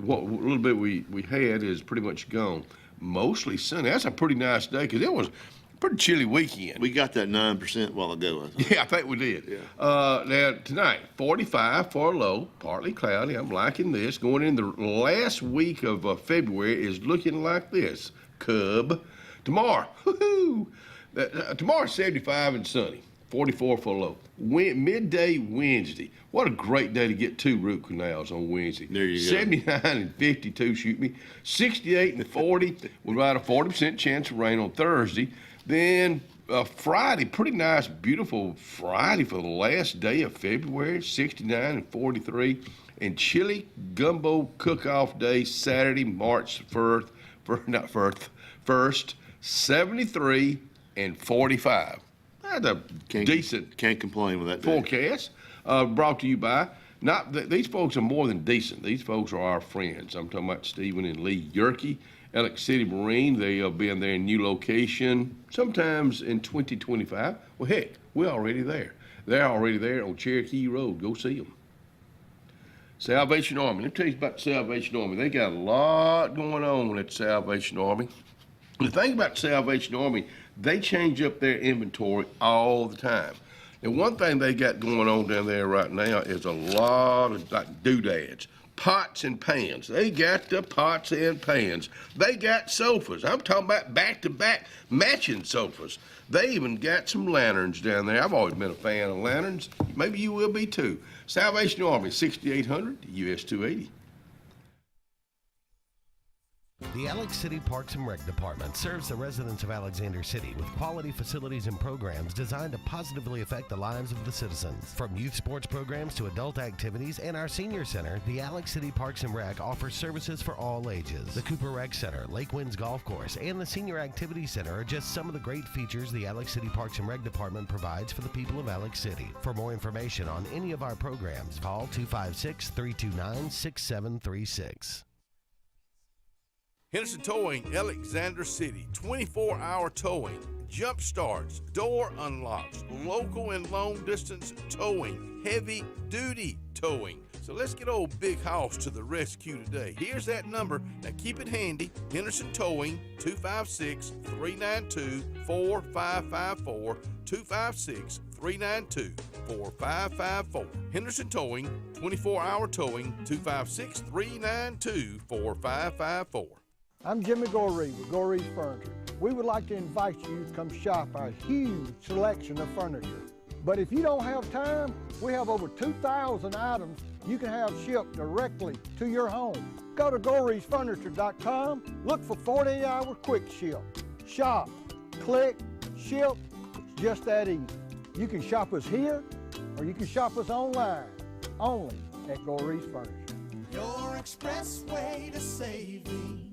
what little bit we had is pretty much gone. Mostly sunny. That's a pretty nice day because it was a pretty chilly weekend. We got that 9% a while ago, I think. Yeah, I think we did. Yeah. Now, tonight, 45 for a low, partly cloudy. I'm liking this. Going in the last week of February is looking like this. Cub. Tomorrow, woohoo! Tomorrow's 75 and sunny. 44 for a low. Midday Wednesday. What a great day to get 2 root canals on Wednesday. There you go. 79 and 52, shoot me. 68 and 40 with about a 40% chance of rain on Thursday. Then Friday, pretty nice, beautiful Friday for the last day of February, 69 and 43. And chilly gumbo cook-off day, Saturday, March 1st, 73 and 45. That's a decent Can't complain with that day. forecast. Brought to you by, these folks are more than decent. These folks are our friends. I'm talking about Stephen and Lee Yerke, Alex City Marine. They'll be in their new location sometimes in 2025. Well, heck, we're already there. They're already there on Cherokee Road. Go see them. Salvation Army. Let me tell you about Salvation Army. They got a lot going on at Salvation Army. The thing about Salvation Army, they change up their inventory all the time. And one thing they got going on down there right now is a lot of like doodads, pots and pans. They got the pots and pans. They got sofas. I'm talking about back-to-back matching sofas. They even got some lanterns down there. I've always been a fan of lanterns. Maybe you will be too. Salvation Army, 6800 US 280. The Alex City Parks and Rec Department serves the residents of Alexander City with quality facilities and programs designed to positively affect the lives of the citizens. From youth sports programs to adult activities and our senior center, the Alex City Parks and Rec offers services for all ages. The Cooper Rec Center, Lake Winds Golf Course, and the Senior Activity Center are just some of the great features the Alex City Parks and Rec Department provides for the people of Alex City. For more information on any of our programs, call 256-329-6736. Henderson Towing, Alexander City, 24-hour towing, jump starts, door unlocks, local and long distance towing, heavy duty towing. So let's get old Big House to the rescue today. Here's that number. Now keep it handy. Henderson Towing, 256-392-4554, 256-392-4554. Henderson Towing, 24-hour towing, 256-392-4554. I'm Jimmy Goree with Goree's Furniture. We would like to invite you to come shop our huge selection of furniture. But if you don't have time, we have over 2,000 items you can have shipped directly to your home. Go to GoreesFurniture.com, look for 48-hour quick ship. Shop, click, ship, it's just that easy. You can shop us here, or you can shop us online, only at Gorees Furniture. Your expressway to saving.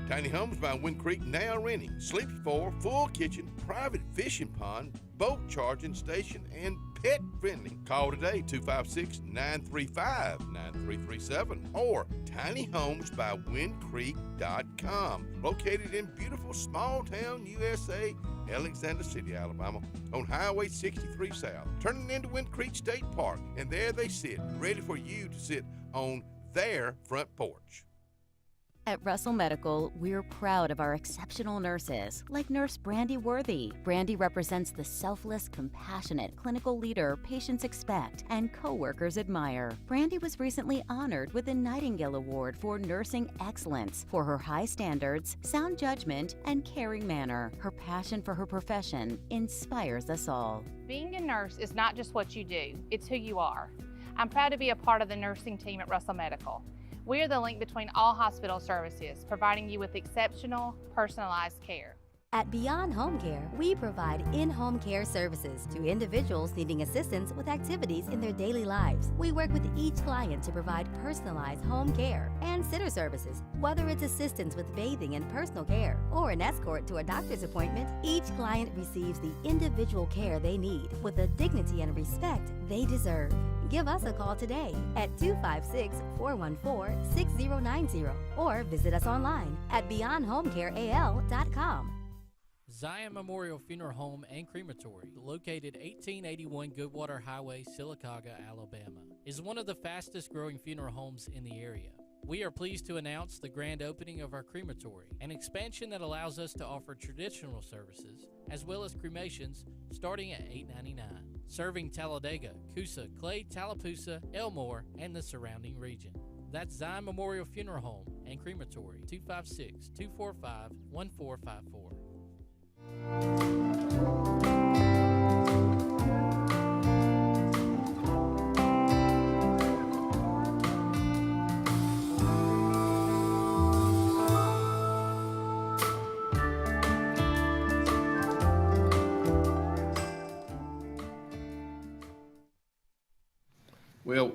Tiny Homes by Wind Creek now renting. Sleepy 4, full kitchen, private fishing pond, boat charging station, and pet friendly. Call today, 256-935-9337 or tinyhomesbywindcreek.com. Located in beautiful small town USA, Alexander City, Alabama, on Highway 63 South, turning into Wind Creek State Park. And there they sit, ready for you to sit on their front porch. At Russell Medical, we're proud of our exceptional nurses, like Nurse Brandy Worthy. Brandy represents the selfless, compassionate clinical leader patients expect and coworkers admire. Brandy was recently honored with the Nightingale Award for Nursing Excellence for her high standards, sound judgment, and caring manner. Her passion for her profession inspires us all. Being a nurse is not just what you do, it's who you are. I'm proud to be a part of the nursing team at Russell Medical. We are the link between all hospital services, providing you with exceptional, personalized care. At Beyond Home Care, we provide in-home care services to individuals needing assistance with activities in their daily lives. We work with each client to provide personalized home care and sitter services. Whether it's assistance with bathing and personal care or an escort to a doctor's appointment, each client receives the individual care they need with the dignity and respect they deserve. Give us a call today at 256-414-6090 or visit us online at beyondhomecareal.com. Zion Memorial Funeral Home and Crematory, located 1881 Goodwater Highway, Sylacauga, Alabama, is one of the fastest growing funeral homes in the area. We are pleased to announce the grand opening of our crematory, an expansion that allows us to offer traditional services as well as cremations starting at $8.99, serving Talladega, Coosa, Clay, Tallapoosa, Elmore, and the surrounding region. That's Zion Memorial Funeral Home and Crematory, 256-245-1454. Well,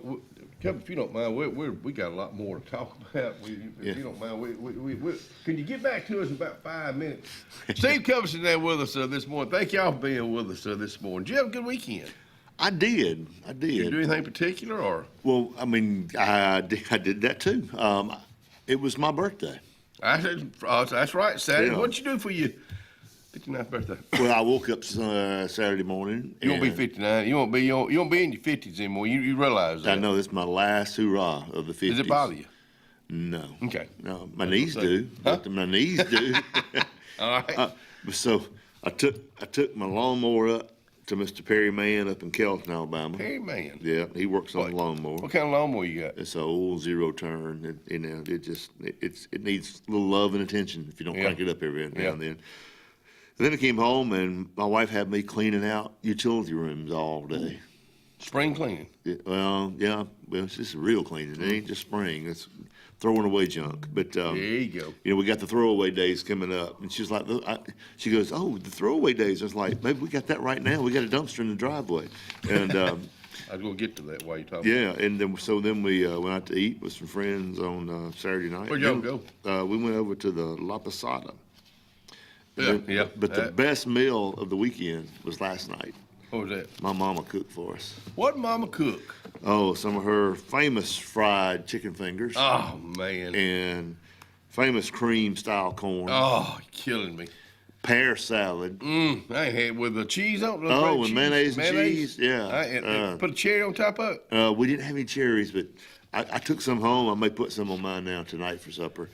Kevin, if you don't mind, we got a lot more to talk about. If you don't mind, can you get back to us in about 5 minutes? Steve Covington there with us this morning. Thank y'all for being with us this morning. Did you have a good weekend? I did. Did you do anything particular, or? Well, I mean, I did that too. It was my birthday. That's right, Saturday. Yeah. What'd you do for your 59th birthday? Well, I woke up Saturday morning. You won't be 59. You won't be in your 50s anymore. You realize that? I know this is my last hurrah of the 50s. Does it bother you? No. Okay. No, my knees do. Huh? My knees do. All right. So I took my lawnmower up to Mr. Perry Mann up in Kelton, Alabama. Perry Mann. Yeah, he works on the lawnmower. What kind of lawnmower you got? It's an old zero turn. It needs a little love and attention if you don't crank it up every now and then. Then I came home and my wife had me cleaning out utility rooms all day. Spring cleaning? Well, it's just real cleaning. It ain't just spring. It's throwing away junk. But there you go. You know, we got the throwaway days coming up, and she's like, she goes, "Oh, the throwaway days." I was like, "Maybe we got that right now. We got a dumpster in the driveway." And I was gonna get to that while you talking. Yeah, and then we went out to eat with some friends on Saturday night. Where'd y'all go? We went over to the La Posada. Yeah. But the best meal of the weekend was last night. What was that? My mama cooked for us. What mama cook? Oh, some of her famous fried chicken fingers. Oh, man. And famous cream style corn. Oh, you're killing me. Pear salad. I ain't had with the cheese on it. Oh, with mayonnaise and cheese. Yeah. Put a cherry on top of it? We didn't have any cherries, but I took some home. I may put some on mine now tonight for supper.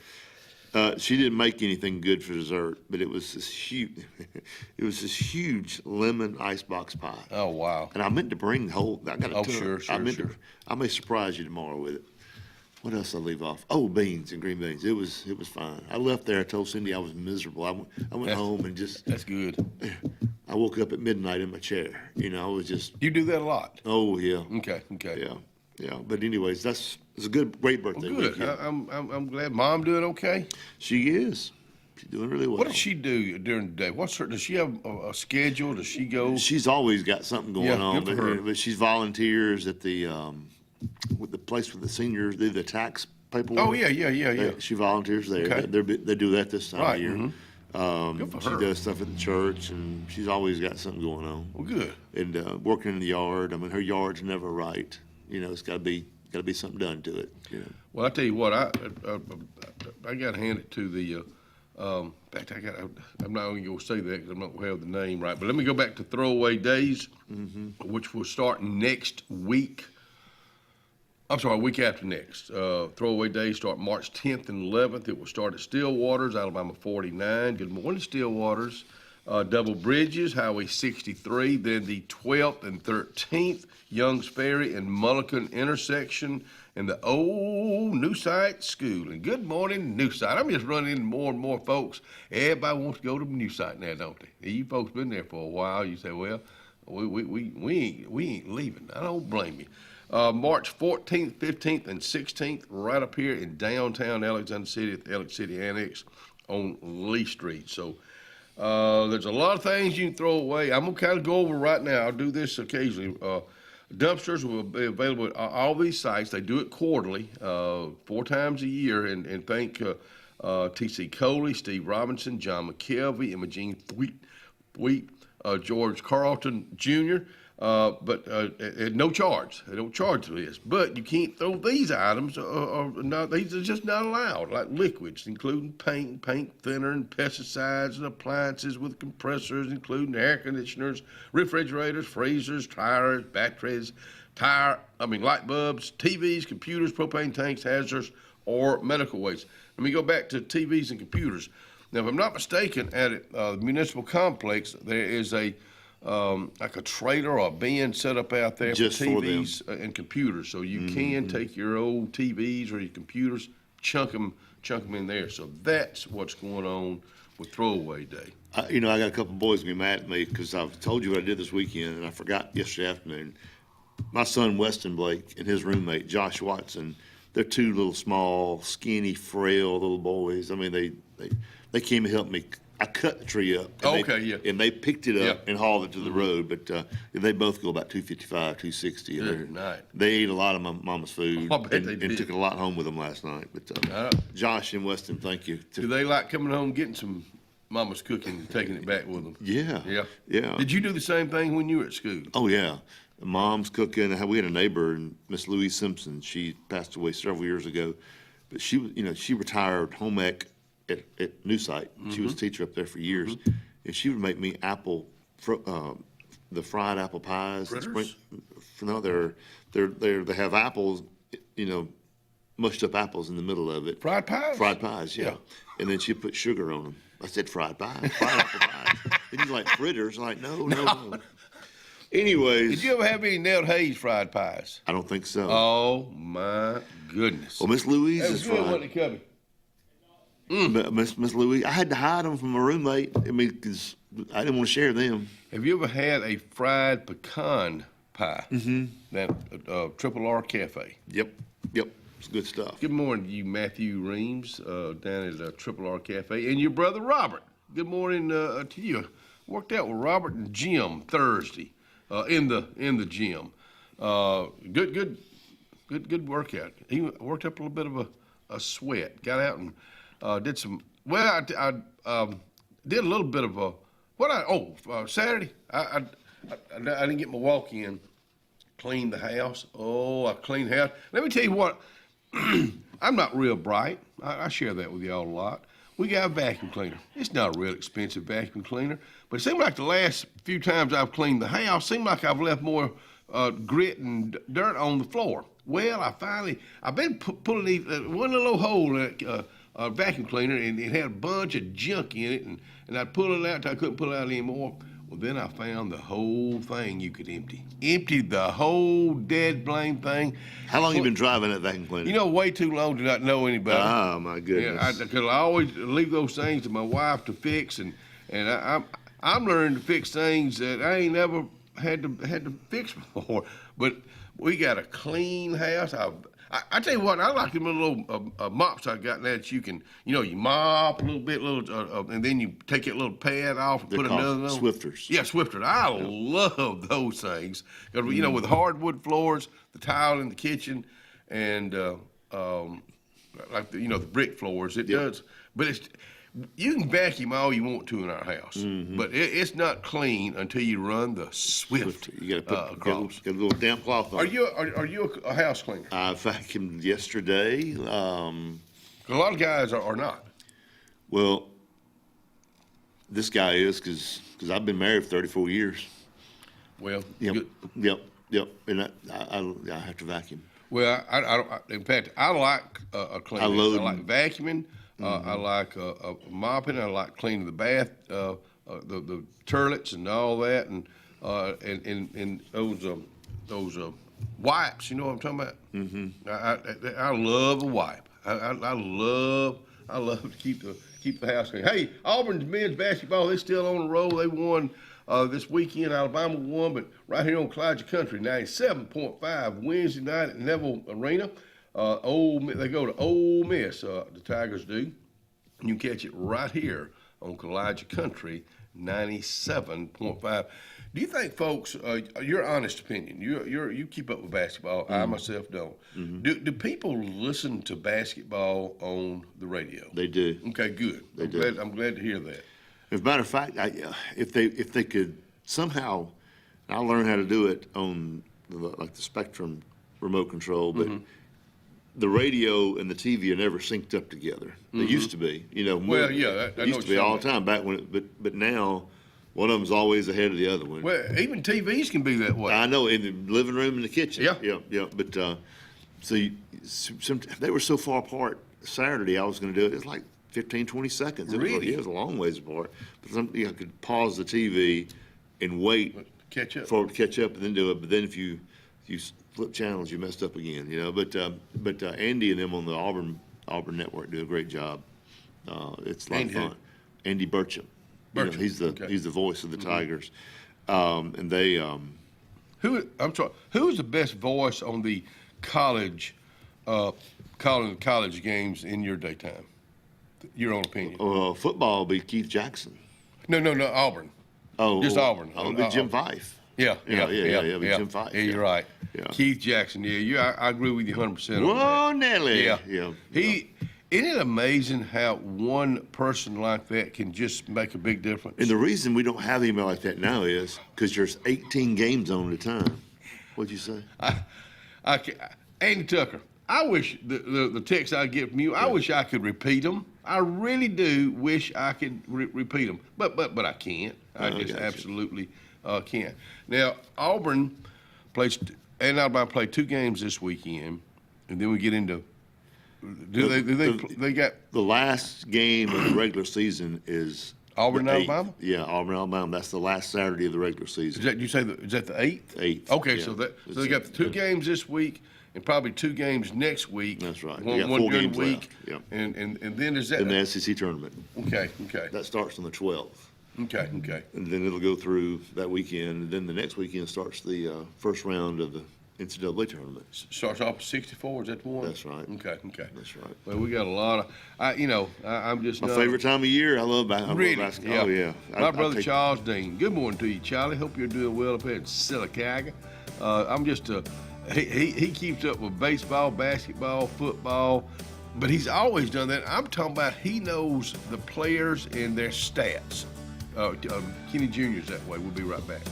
She didn't make anything good for dessert, but it was this huge lemon icebox pie. Oh, wow. And I meant to bring the whole. I got a sure. I may surprise you tomorrow with it. What else did I leave off? Oh, beans and green beans. It was fine. I left there. I told Cindy I was miserable. I went home and just. That's good. I woke up at midnight in my chair. You know, I was just. You do that a lot. Oh yeah. Okay. Yeah. But anyways, it's a great birthday. Well, good. I'm glad. Mom doing okay? She is. She's doing really well. What does she do during the day? Does she have a schedule? Does she go? She's always got something going on. Good for her. But she's volunteers at the with the place with the seniors do the tax paperwork. Oh yeah. She volunteers there. Okay. They do that this time of year. Good for she her. does stuff at the church, and she's always got something going on. Well, good. And working in the yard. I mean, her yard's never right. You know, it's got to be something done to it. You know. Well, I tell you what, I got to hand it to the. In fact, I'm not going to go say that because I'm not going to have the name right. But let me go back to Throwaway Days, which will start next week. I'm sorry, week after next. Throwaway Days start March 10th and 11th. It will start at Stillwaters, Alabama 49. Good morning, Stillwaters. Double Bridges, Highway 63. Then the 12th and 13th, Youngs Ferry and Mullican intersection, and the old New Site School. And good morning, New Site. I'm just running into more and more folks. Everybody wants to go to New Site now, don't they? You folks been there for a while. You say, well, we ain't leaving. I don't blame you. March 14th, 15th, and 16th, right up here in downtown Alexander City at the Alex City Annex on Lee Street. So there's a lot of things you can throw away. I'm going to kind of go over right now. I'll do this occasionally. Dumpsters will be available at all these sites. They do it quarterly, 4 times a year. And thank T.C. Coley, Steve Robinson, John McKelvey, Imogene Thweet, George Carlton Jr., but at no charge. They don't charge for this. But you can't throw these items. These are just not allowed, like liquids, including paint thinner, and pesticides, and appliances with compressors, including air conditioners, refrigerators, freezers, tires, batteries, light bulbs, TVs, computers, propane tanks, hazardous or medical waste. Let me go back to TVs and computers. Now, if I'm not mistaken, at the municipal complex, there is like a trailer or a bin set up out there Just for for TVs and computers. So you can take your old TVs or your computers, chunk them in there. So that's what's going on with Throwaway Day. I got a couple boys gonna be mad at me because I've told you what I did this weekend, and I forgot yesterday afternoon. My son Weston Blake and his roommate Josh Watson, they're two little small, skinny, frail little boys. I mean, they came and helped me. I cut the tree up. And they picked it up and hauled it to the road. But they both go about 255, 260. Good night. They ate a lot of my mama's food I bet they did. and took a lot home with them last night. But Josh and Weston, thank you. Do they like coming home, getting some mama's cooking and taking it back with them? Yeah. Did you do the same thing when you were at school? Oh, yeah. Mom's cooking. We had a neighbor, Miss Louise Simpson. She passed away several years ago. But she retired home ec at New Site. She was a teacher up there for years. And she would make me the fried apple pies. Fritters? No, they have apples, mushed up apples in the middle of it. Fried pies? Fried pies, yeah. And then she put sugar on them. I said fried pies, fried apple pies. And he's like, fritters? I'm like, no. Anyways. Did you ever have any Nell Hayes fried pies? I don't think so. Oh, my goodness. Well, Miss Louise That is was good, fried. wasn't it, Cubby? Miss Louise, I had to hide them from my roommate. I mean, because I didn't want to share them. Have you ever had a fried pecan pie? That Triple R Cafe. Yep. It's good stuff. Good morning to you, Matthew Reams, down at Triple R Cafe, and your brother Robert. Good morning to you. Worked out with Robert and Jim Thursday in the gym. Good workout. He worked up a little bit of a sweat. Got out and did some. Well, I did a little bit of Saturday. I didn't get my walk in. Cleaned the house. Oh, I cleaned the house. Let me tell you what. I'm not real bright. I share that with y'all a lot. We got a vacuum cleaner. It's not a real expensive vacuum cleaner, but it seemed like the last few times I've cleaned the house, seemed like I've left more grit and dirt on the floor. Well, I've been pulling these, one little hole in a vacuum cleaner, and it had a bunch of junk in it, and I'd pull it out until I couldn't pull it out anymore. Well, then I found the whole thing you could empty. Emptied the whole dead blame thing. How long you been driving that vacuum cleaner? Way too long to not know any better. Oh, my goodness. Yeah, because I always leave those things to my wife to fix, and I'm learning to fix things that I ain't never had to fix before. But we got a clean house. I tell you what, I like them little mops I got now that you can, you mop a little bit, and then you take that little pad off and put another one. Swifters. Yeah, Swifters. I love those things. Because, with hardwood floors, the tile in the kitchen, and the brick floors, it does. But you can vacuum all you want to in our house, but it's not clean until you run the Swifter. You got to across. Get a little damp cloth on. Are you a house cleaner? I vacuumed yesterday. A lot of guys are not. Well, this guy is because I've been married for 34 years. Well, Yep. And I have to vacuum. Well, in fact, I like a cleaning. I like vacuuming. I like mopping. I like cleaning the bath, the toilets, and all that, and those wipes. You know what I'm talking about? Mm-hmm. I love a wipe. I love to keep the house clean. Hey, Auburn's men's basketball, they're still on the roll. They won this weekend. Alabama won, but right here on Clyde Country, 97.5 Wednesday night at Neville Arena. They go to Ole Miss, the Tigers do. You can catch it right here on Kalijah Country, 97.5. Do you think, folks, your honest opinion, you keep up with basketball, I myself don't. Do people listen to basketball on the radio? They do. Okay, good. I'm glad to hear that. As a matter of fact, if they could somehow, I'll learn how to do it on the Spectrum remote control, but the radio and the TV are never synced up together. They used to be, Well, yeah, it used to be all the time back when, but now one of them's always ahead of the other one. Well, even TVs can be that way. I know, in the living room and the kitchen. Yeah. But so they were so far apart. Saturday, I was going to do it. It's like 15, 20 seconds. Really? It was a long ways apart. But I could pause the TV and wait Catch up. for it to catch up and then do it. But then if you flip channels, you messed up again. But Andy and them on the Auburn network do a great job. It's a lot of Andy who? fun. Andy Burcham. Burcham, He's the voice of the Tigers, and they. Who is the best voice on the college, calling college games in your daytime? Your own opinion. Football will be Keith Jackson. No, Auburn. Just Auburn. It'll be Jim Fife. Yeah. It'll be Jim Fife. Yeah, you're right. Yeah. Keith Jackson. Yeah, I agree with you 100%. Whoa, on that. Nelly. Yeah. Isn't it amazing how one person like that can just make a big difference? And the reason we don't have anybody like that now is because there's 18 games on at a time. What'd you say? Andy Tucker. I wish the texts I get from you, I wish I could repeat them. I really do wish I could repeat them, but I can't. I just absolutely can't. Now, Auburn and Alabama play 2 games this weekend, and then we get into. They got the last game of the regular season is Auburn, the 8th. Alabama? Yeah, Auburn, Alabama. That's the last Saturday of the regular season. Is that the 8th? 8th. Okay, yeah. so they got the 2 games this week and probably 2 games next week. That's right. One, got one 4 good games week. left. Yeah. And then is that in the SEC tournament. Okay. That starts on the 12th. Okay. And then it'll go through that weekend. And then the next weekend starts the first round of the NCAA tournament. Starts off with 64. Is that the one? That's right. Okay. That's right. Well, we got a lot of. I'm just My favorite time of year. I love basketball. Really? Basketball. Oh yeah. My brother Charles Dean. Good morning to you, Charlie. Hope you're doing well up here in Sylacauga. I'm just he keeps up with baseball, basketball, football, but he's always done that. I'm talking about he knows the players and their stats. Kenny Jr.'s that way. We'll be right back.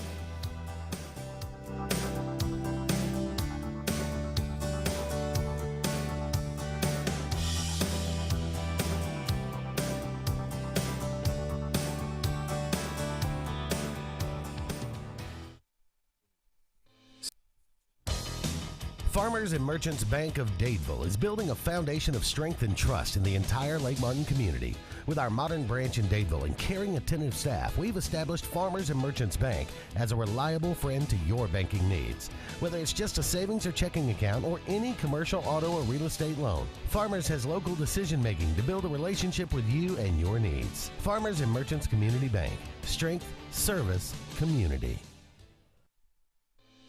Farmers and Merchants Bank of Dadeville is building a foundation of strength and trust in the entire Lake Martin community. With our modern branch in Dadeville and caring, attentive staff, we've established Farmers and Merchants Bank as a reliable friend to your banking needs. Whether it's just a savings or checking account or any commercial, auto, or real estate loan, Farmers has local decision-making to build a relationship with you and your needs. Farmers and Merchants Community Bank. Strength, service, community.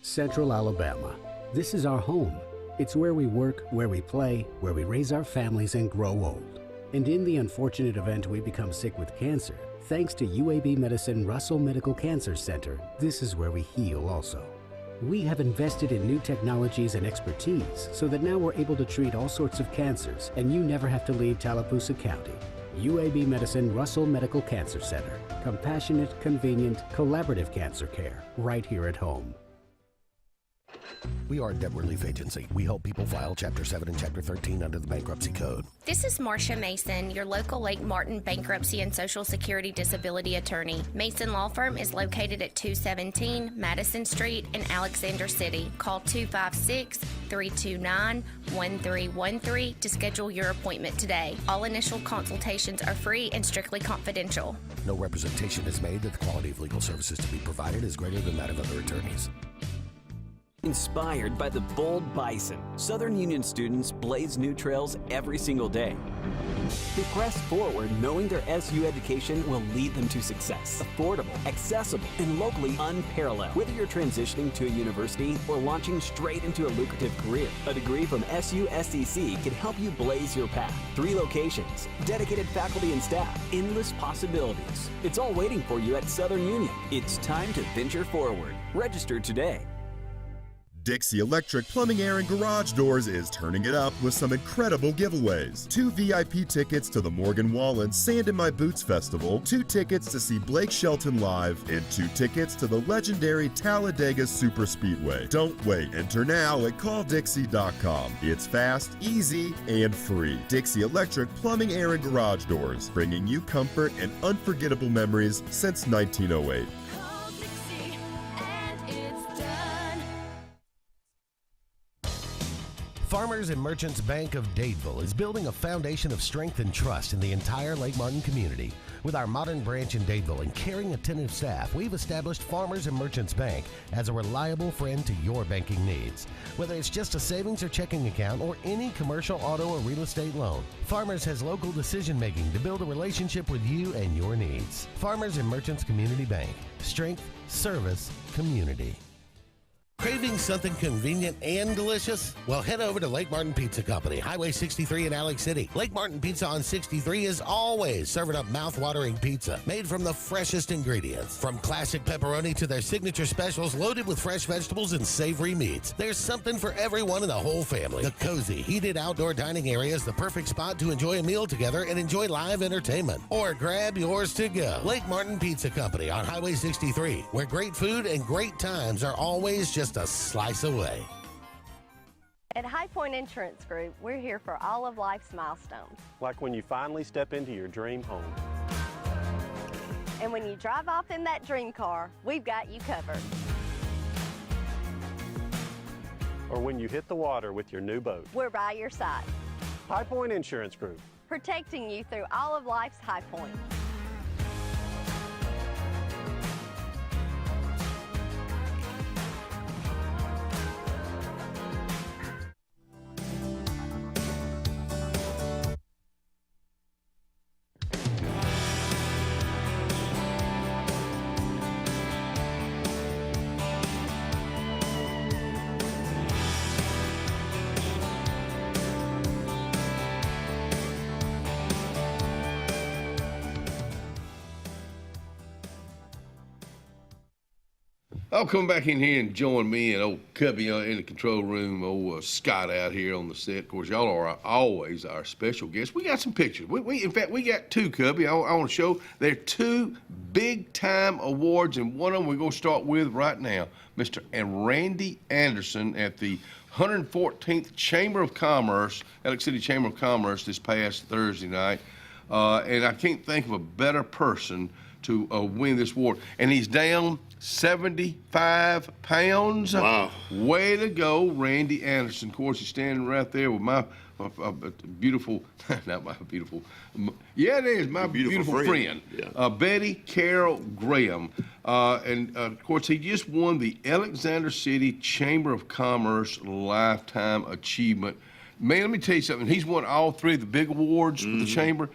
Central Alabama. This is our home. It's where we work, where we play, where we raise our families and grow old. And in the unfortunate event we become sick with cancer, thanks to UAB Medicine Russell Medical Cancer Center, this is where we heal also. We have invested in new technologies and expertise so that now we're able to treat all sorts of cancers and you never have to leave Tallapoosa County. UAB Medicine Russell Medical Cancer Center. Compassionate, convenient, collaborative cancer care right here at home. We are a debt relief agency. We help people file Chapter 7 and Chapter 13 under the Bankruptcy Code. This is Marcia Mason, your local Lake Martin bankruptcy and Social Security disability attorney. Mason Law Firm is located at 217 Madison Street in Alexander City. Call 256-329-1313 to schedule your appointment today. All initial consultations are free and strictly confidential. No representation is made that the quality of legal services to be provided is greater than that of other attorneys. Inspired by the bold bison, Southern Union students blaze new trails every single day. They press forward knowing their SU education will lead them to success. Affordable, accessible, and locally unparalleled. Whether you're transitioning to a university or launching straight into a lucrative career, a degree from SU SEC can help you blaze your path. 3 locations, dedicated faculty and staff, endless possibilities. It's all waiting for you at Southern Union. It's time to venture forward. Register today. Dixie Electric Plumbing, Air, and Garage Doors is turning it up with some incredible giveaways. 2 VIP tickets to the Morgan Wallen Sand in My Boots Festival, 2 tickets to see Blake Shelton live, and 2 tickets to the legendary Talladega Super Speedway. Don't wait. Enter now at calldixie.com. It's fast, easy, and free. Dixie Electric Plumbing, Air, and Garage Doors, bringing you comfort and unforgettable memories since 1908. Farmers Farmers and Merchants Bank of Dadeville is building a foundation of strength and trust in the entire Lake Martin community. With our modern branch in Dadeville and caring, attentive staff, we've established Farmers and Merchants Bank as a reliable friend to your banking needs. Whether it's just a savings or checking account or any commercial, auto, or real estate loan, Farmers has local decision-making to build a relationship with you and your needs. Farmers and Merchants Community Bank. Strength, service, community. Craving something convenient and delicious? Well, head over to Lake Martin Pizza Company, Highway 63 in Alex City. Lake Martin Pizza on 63 is always serving up mouth-watering pizza made from the freshest ingredients. From classic pepperoni to their signature specials loaded with fresh vegetables and savory meats, there's something for everyone in the whole family. The cozy, heated outdoor dining area is the perfect spot to enjoy a meal together and enjoy live entertainment. Or grab yours to go. Lake Martin Pizza Company on Highway 63, where great food and great times are always just a slice away. At High Point Insurance Group, we're here for all of life's milestones. Like when you finally step into your dream home. And when you drive off in that dream car, we've got you covered. Or when you hit the water with your new boat. We're by your side. High Point Insurance Group. Protecting you through all of life's high points. I'll come back in here and join me and old Cubby in the control room, old Scott out here on the set. Of course, y'all are always our special guests. We got some pictures. In fact, we got two, Cubby. I want to show. They're two big-time awards, and one of them we're going to start with right now. Mr. Randy Anderson at the 114th Chamber of Commerce, Alex City Chamber of Commerce this past Thursday night. And I can't think of a better person to win this award. And he's down 75 pounds. Wow. Way to go, Randy Anderson. Of course, he's standing right there with my beautiful, not my beautiful, yeah, it is, my beautiful friend. Yeah. Betty Carol Graham. And of course, he just won the Alexander City Chamber of Commerce Lifetime Achievement. Man, let me tell you something. He's won all three of the big awards with the Chamber.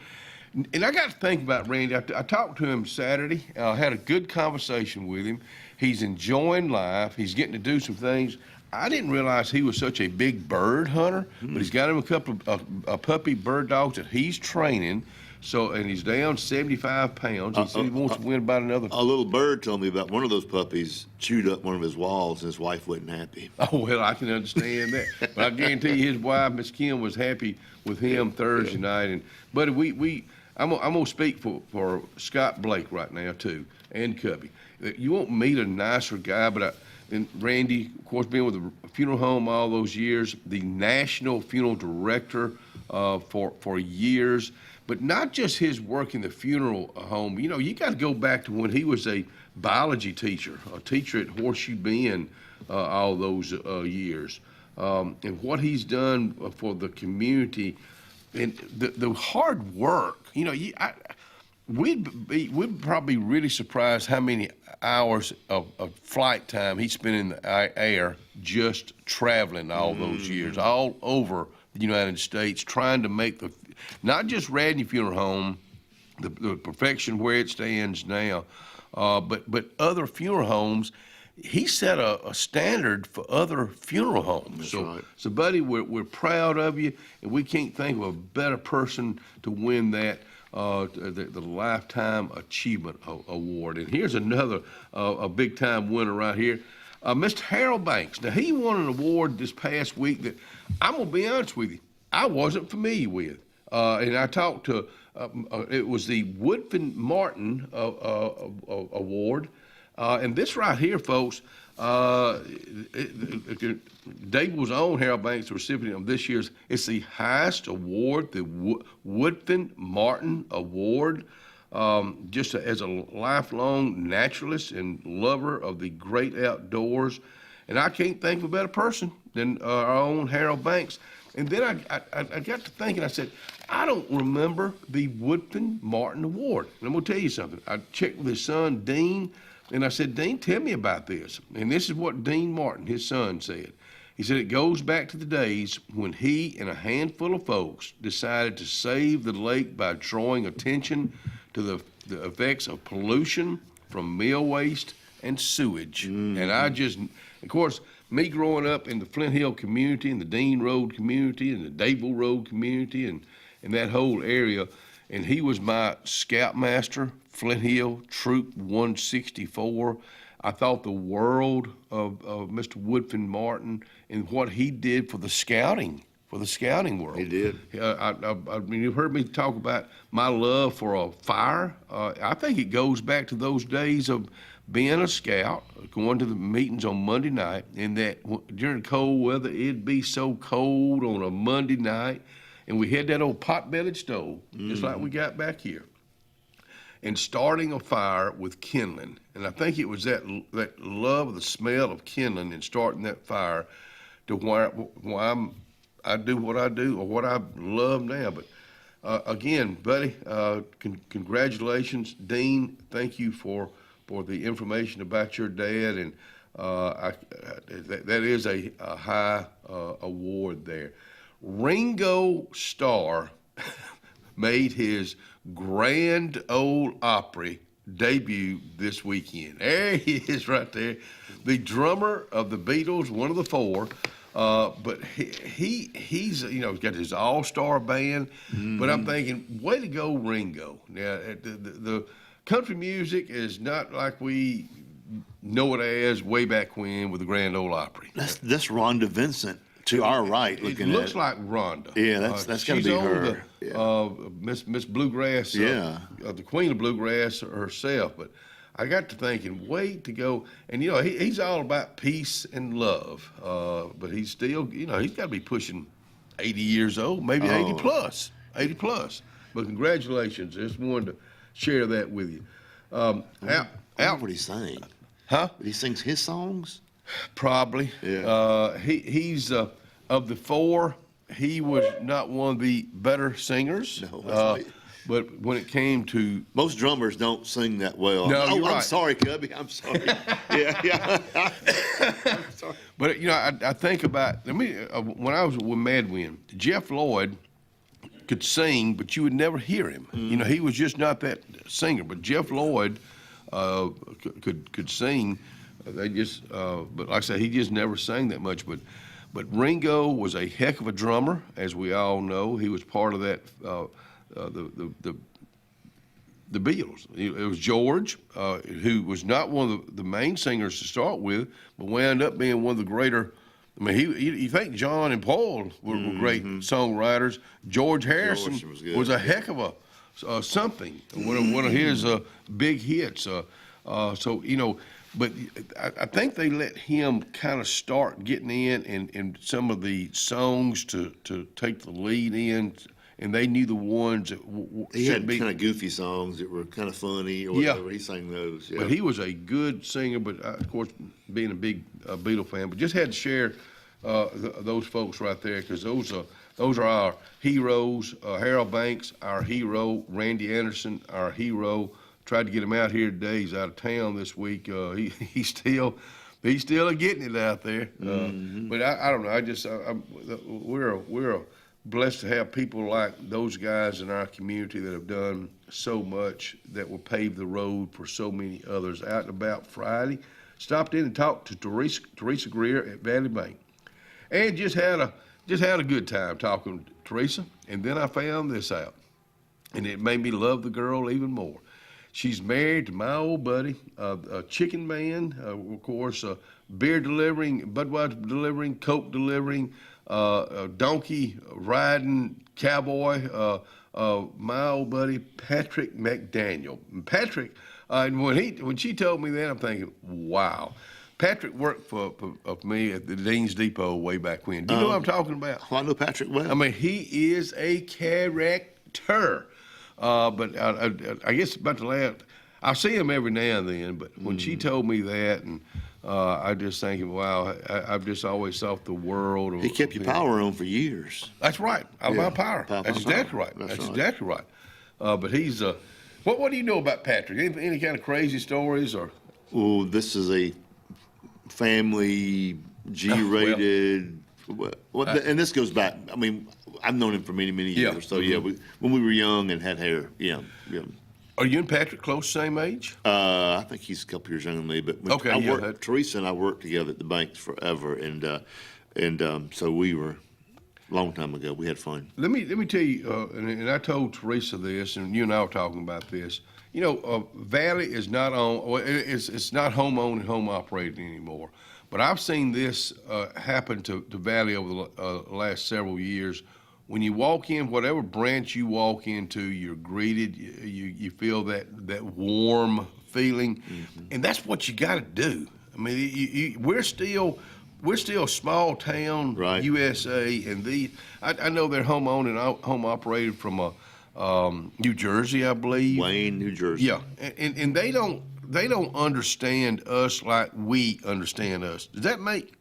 And I got to think about Randy. I talked to him Saturday. Had a good conversation with him. He's enjoying life. He's getting to do some things. I didn't realize he was such a big bird hunter, but he's got him a couple of puppy bird dogs that he's training. So, and he's down 75 pounds. He said he wants to win about another. A little bird told me about one of those puppies chewed up one of his walls, and his wife wasn't happy. Oh, well, I can understand that. But I guarantee you his wife, Miss Kim, was happy with him Thursday night. And but I'm gonna speak for Scott Blake right now too, and Cubby. You won't meet a nicer guy, but and Randy, of course, being with the funeral home all those years, the national funeral director for years, but not just his work in the funeral home. You know, you got to go back to when he was a biology teacher, a teacher at Horseshoe Bend all those years, and what he's done for the community. And the hard work, you know, we'd probably really surprised how many hours of flight time he spent in the air just traveling all those years, all over the United States, trying to make not just Radney Funeral Home, the perfection where it stands now, but other funeral homes. He set a standard for other funeral homes. So, buddy, we're proud of you, and we can't think of a better person to win that the Lifetime Achievement Award. And here's another a big-time winner right here, Mr. Harold Banks. Now, he won an award this past week that I'm gonna be honest with you, I wasn't familiar with, and I talked to. It was the Woodfin Martin Award. And this right here, folks, Dadeville's own Harold Banks, the recipient of this year's, it's the highest award, the Woodfin Martin Award, just as a lifelong naturalist and lover of the great outdoors. And I can't think of a better person than our own Harold Banks And then I got to thinking, I said, I don't remember the Woodfin Martin Award. And I'm going to tell you something. I checked with his son, Dean, and I said, Dean, tell me about this. And this is what Dean Martin, his son, said. He said it goes back to the days when he and a handful of folks decided to save the lake by drawing attention to the effects of pollution from mill waste and sewage. And I just, of course, me growing up in the Flint Hill community and the Dean Road community and the Dayville Road community and that whole area, and he was my scoutmaster, Flint Hill Troop 164. I thought the world of Mr. Woodfin Martin and what he did for the scouting world. He did. I mean, you've heard me talk about my love for a fire. I think it goes back to those days of being a scout, going to the meetings on Monday night, and that during cold weather, it'd be so cold on a Monday night, and we had that old pot-bellied stove, just like we got back here, and starting a fire with kindling. And I think it was that love of the smell of kindling and starting that fire to why I do what I do or what I love now. But again, buddy, congratulations. Dean, thank you for the information about your dad, and that is a high award there. Ringo Starr made his Grand Ole Opry debut this weekend. There he is right there, the drummer of the Beatles, one of the four. But he's he's got his all-star band. But I'm thinking, way to go, Ringo. Now the country music is not like we know it as way back when with the Grand Ole Opry. That's Rhonda Vincent to our right. Looking at it looks like Rhonda. Yeah, that's got to be her. Miss Bluegrass. The Queen of Bluegrass herself. But I got to thinking, way to go. And he's all about peace and love. But he's still, he's got to be pushing 80 years old, maybe 80 plus. But congratulations. I just wanted to share that with you. What he sang? Huh? He sings his songs? Probably. Yeah. He's of the four, he was not one of the better singers. No, that's right. But when it came to most drummers don't sing that well. No, you're right. I'm sorry, Cubby. I'm sorry. yeah. I'm sorry. But I think about when I was with Madwin, Jeff Lloyd could sing, but you would never hear him. He was just not that singer. But Jeff Lloyd could sing. They just, but like I said, he just never sang that much. But Ringo was a heck of a drummer, as we all know. He was part of that. The Beatles. It was George, who was not one of the main singers to start with, but wound up being one of the greater. I mean, you think John and Paul were great songwriters. George Harrison was a heck of a something. One of his big hits. But I think they let him kind of start getting in some of the songs to take the lead in. And they knew the ones that he had kind of goofy songs that were kind of funny or whatever. Yeah. He sang those. Yeah. But he was a good singer. But of course, being a big Beatle fan, but just had to share those folks right there because those are our heroes. Harold Banks, our hero. Randy Anderson, our hero. Tried to get him out here today. He's out of town this week. He's still getting it out there. But I don't know. We're blessed to have people like those guys in our community that have done so much that will pave the road for so many others. Out and about Friday, stopped in and talked to Teresa Greer at Valley Bank, and just had a good time talking to Teresa. And then I found this out, and it made me love the girl even more. She's married to my old buddy, a chicken man, of course, beer delivering, Budweiser delivering, Coke delivering, donkey riding cowboy, my old buddy Patrick McDaniel. And Patrick, and when she told me that, I'm thinking, wow. Patrick worked for me at the Dean's Depot way back when. Do you know what I'm talking about? I know Patrick well. I mean, he is a character. But I guess about the last, I see him every now and then, but when she told me that, and I just thinking, wow, I've just always thought the world of. He kept your power on for years. That's right. Out of my power. Power. That's exactly right. That's exactly right. But he's what do you know about Patrick? Any kind of crazy stories or? Well, this is a family G-rated. And this goes back. I mean, I've known him for many, many years. Yeah. So yeah, when we were young and had hair, yeah. Are you and Patrick close, same age? I think he's a couple years younger than me. But Teresa and I worked together at the bank forever, and so we were. Long time ago, we had fun. Let me tell you, and I told Teresa this, and you and I were talking about this. You know, Valley is not it's not home owned and home operated anymore. But I've seen this happen to Valley over the last several years. When you walk in, whatever branch you walk into, you're greeted. You feel that warm feeling, and that's what you got to do. I mean, we're still small town, right. USA, and I know they're home owned and home operated from New Jersey, I believe. Wayne, New Jersey. Yeah, and they don't understand us like we understand us. Does that make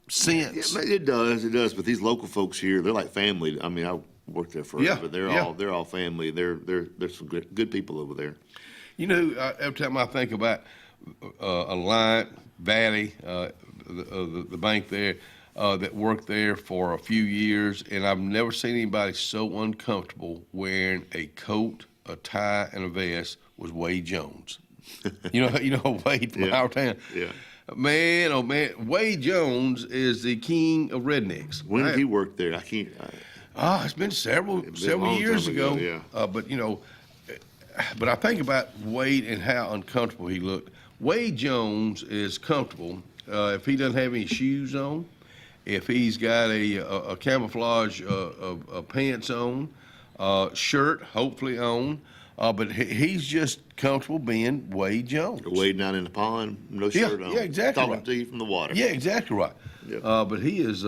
sense? Yeah, it does. But these local folks here, they're like family. I mean, I worked there forever. Yeah, they're all family. They're some good people over there. You know, every time I think about Alliant, Valley, the bank there that worked there for a few years, and I've never seen anybody so uncomfortable wearing a coat, a tie, and a vest was Wade Jones. You know Wade from our town. Yeah. Man, oh man, Wade Jones is the king of rednecks. When did he work there? I can't. It's been several years ago. Yeah. But I think about Wade and how uncomfortable he looked. Wade Jones is comfortable if he doesn't have any shoes on, if he's got a camouflage pants on, shirt hopefully on, but he's just comfortable being Wade Jones. Wading out in the pond, no shirt on. Yeah, exactly. Talking to you from the water. Yeah, exactly right. Yeah. But he is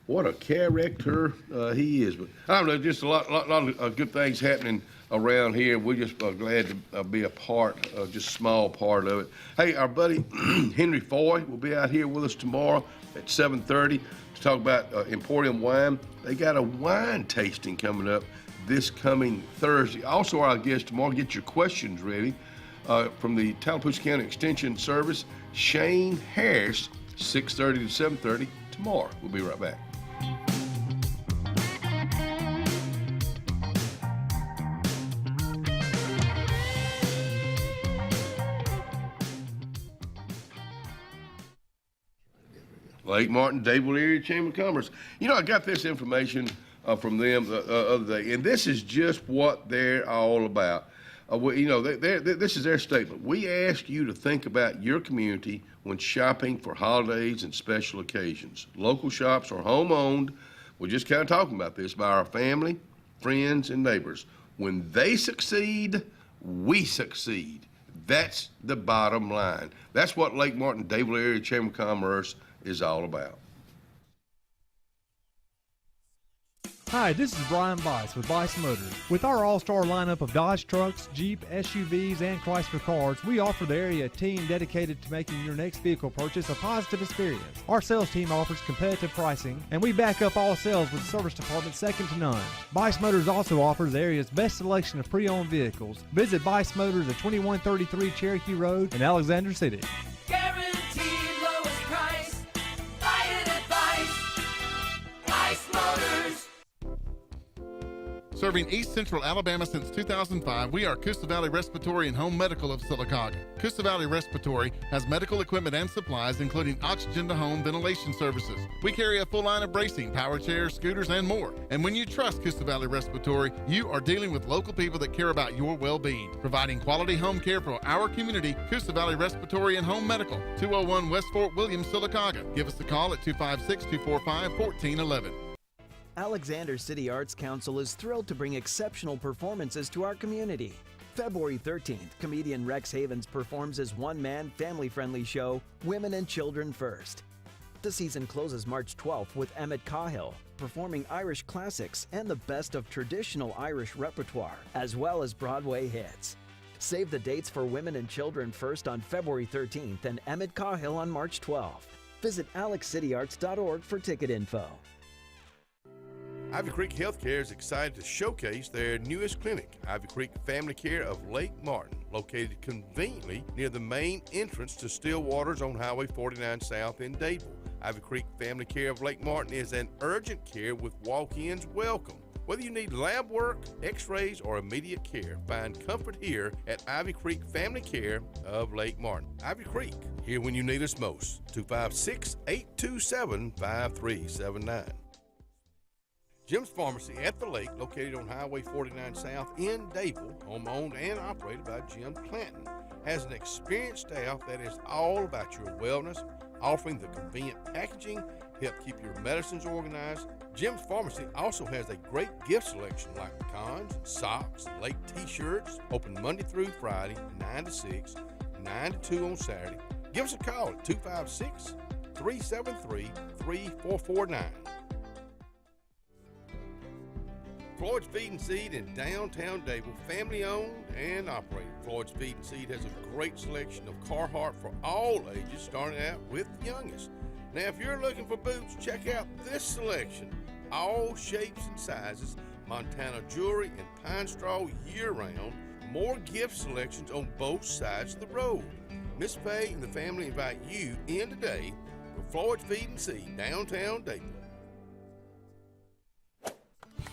what a character he is. But I don't know, just a lot of good things happening around here. We're just glad to be a part, just a small part of it. Hey, our buddy Henry Foy will be out here with us tomorrow at 7:30 to talk about Emporium Wine. They got a wine tasting coming up this coming Thursday. Also, our guest tomorrow, get your questions ready from the Tallapoosa County Extension Service, Shane Harris, 6:30 to 7:30 tomorrow. We'll be right back. Lake Martin, Dadeville Area Chamber of Commerce. You know, I got this information from them the other day, and this is just what they're all about. This is their statement. We ask you to think about your community when shopping for holidays and special occasions. Local shops are home-owned. We're just kind of talking about this by our family, friends, and neighbors. When they succeed, we succeed. That's the bottom line. That's what Lake Martin, Dadeville Area Chamber of Commerce is all about. Hi, this is Brian Bice with Bice Motors. With our all-star lineup of Dodge trucks, Jeep, SUVs, and Chrysler cars, we offer the area a team dedicated to making your next vehicle purchase a positive experience. Our sales team offers competitive pricing, and we back up all sales with service department second to none. Bice Motors also offers the area's best selection of pre-owned vehicles. Visit Bice Motors at 2133 Cherokee Road in Alexander City. Guaranteed lowest price. Buy it at Bice Motors. Serving East Central Alabama since 2005, we are Coosa Valley Respiratory and Home Medical of Sylacauga. Coosa Valley Respiratory has medical equipment and supplies, including oxygen-to-home ventilation services. We carry a full line of bracing, power chairs, scooters, and more. And when you trust Coosa Valley Respiratory, you are dealing with local people that care about your well-being. Providing quality home care for our community, Coosa Valley Respiratory and Home Medical, 201 West Fort William, Sylacauga. Give us a call at 256-245-1411. Alexander City Arts Council is thrilled to bring exceptional performances to our community. February 13th, comedian Rex Havens performs his one-man, family-friendly show, Women and Children First. The season closes March 12th with Emmett Cahill performing Irish classics and the best of traditional Irish repertoire, as well as Broadway hits. Save the dates for Women and Children First on February 13th and Emmett Cahill on March 12th. Visit alexcityarts.org for ticket info. Ivy Creek Healthcare is excited to showcase their newest clinic, Ivy Creek Family Care of Lake Martin, located conveniently near the main entrance to Stillwater's on Highway 49 South in Dadeville. Ivy Creek Family Care of Lake Martin is an urgent care with walk-ins welcome. Whether you need lab work, x-rays, or immediate care, find comfort here at Ivy Creek Family Care of Lake Martin. Ivy Creek, here when you need us most. 256-827-5379. Jim's Pharmacy at the Lake, located on Highway 49 South in Dadeville, home-owned and operated by Jim Clanton, has an experienced staff that is all about your wellness, offering the convenient packaging, help keep your medicines organized. Jim's Pharmacy also has a great gift selection like pecans, socks, lake t-shirts, open Monday through Friday, 9 to 6, 9 to 2 on Saturday. Give us a call at 256-373-3449. Floyd's Feed and Seed in downtown Dadeville, family owned and operated. Floyd's Feed and Seed has a great selection of Carhartt for all ages, starting out with the youngest. Now, if you're looking for boots, check out this selection. All shapes and sizes, Montana jewelry and pine straw year-round. More gift selections on both sides of the road. Miss Pay and the family invite you in today for Floyd's Feed and Seed, downtown Dadeville.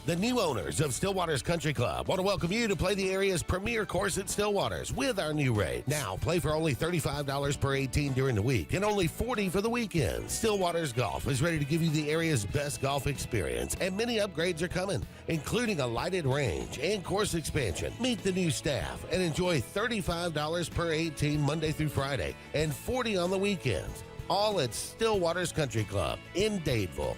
The new owners of Stillwater's Country Club want to welcome you to play the area's premier course at Stillwater's with our new rate. Now, play for only $35 per 18 during the week and only $40 for the weekend. Stillwater's Golf is ready to give you the area's best golf experience, and many upgrades are coming, including a lighted range and course expansion. Meet the new staff and enjoy $35 per 18 Monday through Friday and $40 on the weekends. All at Stillwater's Country Club in Dadeville.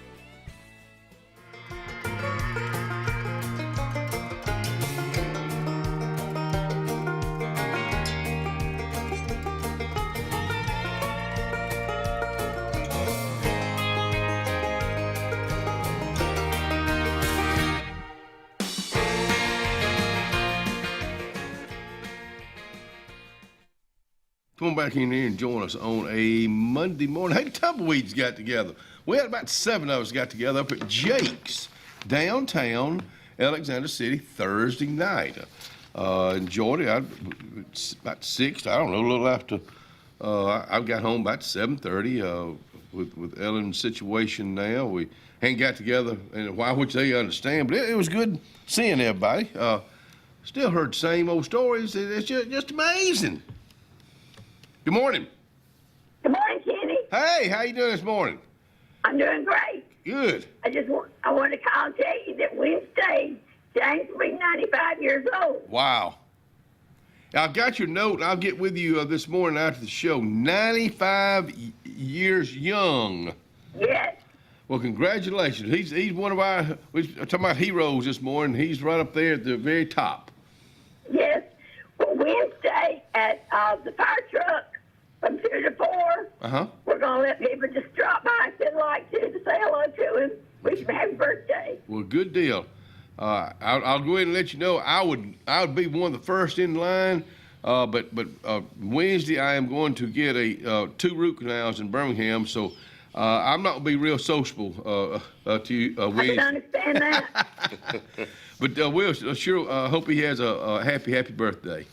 Come on back in here and join us on a Monday morning. Hey, the Tumbleweeds got together. We had about 7 of us got together up at Jake's, downtown Alexander City, Thursday night. Enjoyed it. About 6, I don't know, a little after. I got home about 7:30 with Ellen's situation now. We hadn't got together in a while, which they understand, but it was good seeing everybody. Still heard the same old stories. It's just amazing. Good morning. Good morning, Kenny. Hey, how you doing this morning? I'm doing great. Good. I want to call and tell you that Wednesday, James will be 95 years old. Wow. I've got your note. I'll get with you this morning after the show. 95 years young. Yes. Well, congratulations. He's one of our, we were talking about heroes this morning. He's right up there at the very top. Yes. Well, Wednesday at the fire truck from 2 to 4, we're going to let people just drop by if they'd like to say hello to him. Wish him a happy birthday. Well, good deal. I'll go ahead and let you know I would be one of the first in line, but Wednesday I am going to get 2 root canals in Birmingham, so I'm not going to be real sociable to you Wednesday. I can understand that. But we'll sure hope he has a happy birthday.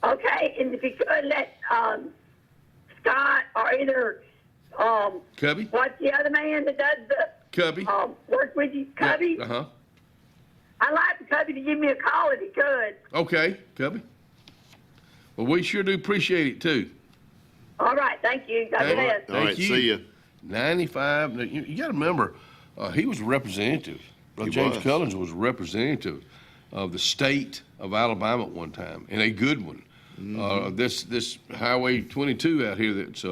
Okay, and if you could let Scott or either Cubby? What's the other man that does the Cubby? Work with you, Cubby? Yeah, I'd like for Cubby to give me a call if he could. Okay, Cubby. Well, we sure do appreciate it too. All right, thank you. God bless. All right, see you. 95. You got to remember, he was a representative. James Cullins was a representative of the state of Alabama at one time, and a good one. This Highway 22 out here that's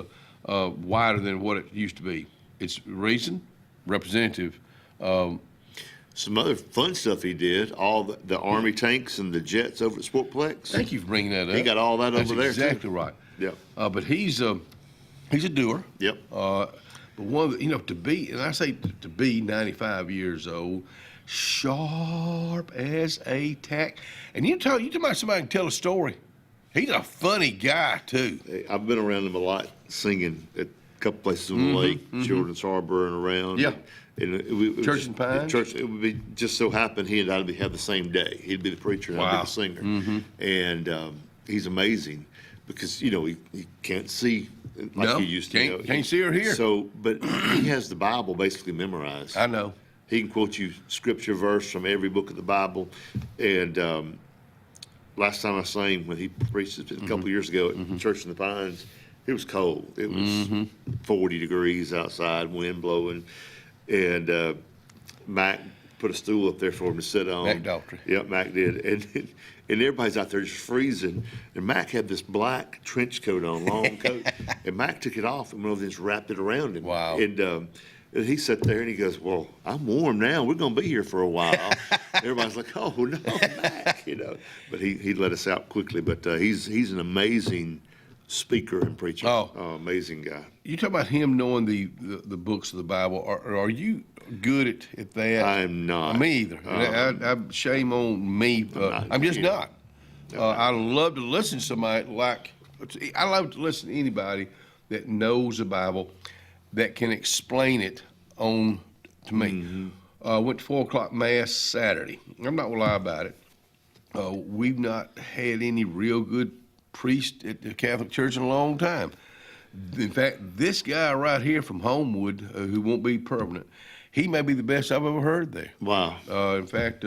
wider than what it used to be. It's representative. Some other fun stuff he did, all the Army tanks and the jets over at Sportplex. Thank you for bringing that up. He got all that over there, That's exactly right. Yep. But he's a doer. Yep. But one of the, to be, and I say to be 95 years old, sharp as a tack. And you talk about somebody can tell a story. He's a funny guy too. I've been around him a lot, singing at a couple places on the lake, Children's Harbor and around. Yeah. And it Church and Pines? Church. It would be just so happened he and I'd have the same day. He'd be the preacher and I'd be the singer. And he's amazing because he can't see like he used to. Can't see or hear. So, but he has the Bible basically memorized. I know. He can quote you scripture verse from every book of the Bible. And last time I sang when he preached a couple years ago at Church in the Pines, it was cold. It was 40 degrees outside, wind blowing. And Mac put a stool up there for him to sit on. Mac Daughtry. Yep, Mac did. And everybody's out there just freezing. And Mac had this black trench coat on, long coat. And Mac took it off and went over and just wrapped it around him. Wow. And he sat there and he goes, "Well, I'm warm now. We're going to be here for a while." Everybody's like, "Oh, no, Mac," But he let us out quickly. But he's an amazing speaker and preacher. Oh, amazing guy. You talk about him knowing the books of the Bible. Are you good at that? I'm not. Me either. Shame on me. I'm just not. I love to listen to somebody I love to listen to anybody that knows the Bible that can explain it to me. Went to 4 o'clock Mass Saturday. I'm not going to lie about it. We've not had any real good priest at the Catholic Church in a long time. In fact, this guy right here from Homewood, who won't be permanent, he may be the best I've ever heard there. Wow. In fact,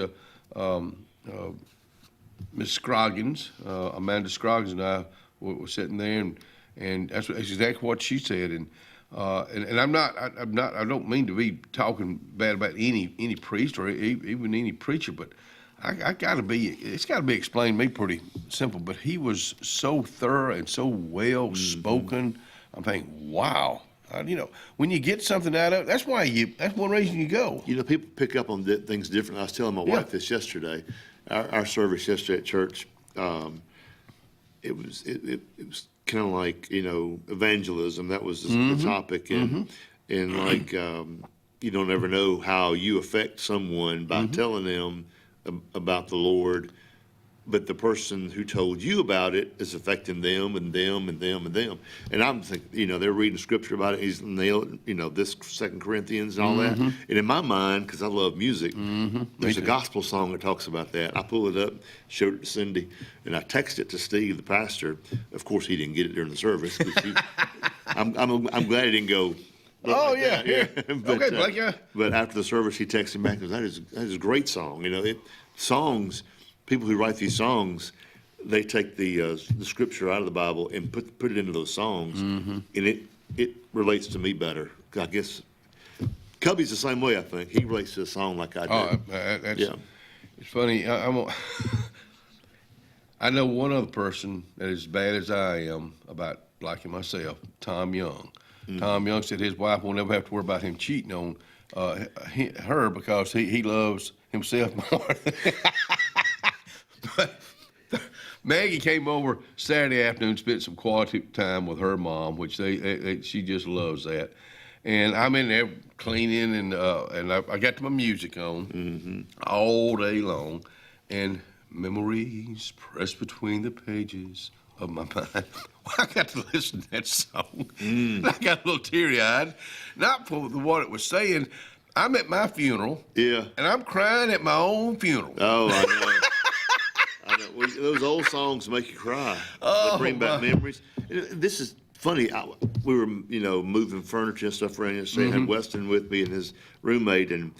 Miss Scroggins, Amanda Scroggins and I were sitting there, and that's exactly what she said. And I'm not. I don't mean to be talking bad about any priest or even any preacher, but it's got to be explained to me pretty simple. But he was so thorough and so well spoken. I'm thinking, wow. When you get something out of it, that's one reason you go. People pick up on things different. I was telling my wife this yesterday. Our service yesterday at church, it was kind of like evangelism. That was the topic, and like you don't ever know how you affect someone by telling them about the Lord, but the person who told you about it is affecting them and them and them and them. And I'm thinking, they're reading scripture about it. He's nailed, this 2 Corinthians and all that. And in my mind, because I love music, there's a gospel song that talks about that. I pulled it up, showed it to Cindy, and I texted it to Steve, the pastor. Of course, he didn't get it during the service. I'm glad he didn't go. Oh, like yeah. But, Okay, Blake, yeah. But after the service, he texted me back and goes, that is a great song. Songs, people who write these songs, they take the scripture out of the Bible and put it into those songs, and it relates to me better. I guess Cubby's the same way. I think he relates to a song like I do. It's funny. I know one other person that is as bad as I am about liking myself, Tom Young. Tom Young said his wife won't ever have to worry about him cheating on her because he loves himself more. But Maggie came over Saturday afternoon, spent some quality time with her mom, which she just loves that. And I'm in there cleaning, and I got my music on all day long, and memories pressed between the pages of my mind. I got to listen to that song. I got a little teary-eyed, not for what it was saying. I'm at my funeral, and I'm crying at my own funeral. Oh, I know. I know. Those old songs make you cry. They bring back memories. This is funny. We were, moving furniture and stuff around yesterday. I had Weston with me and his roommate, and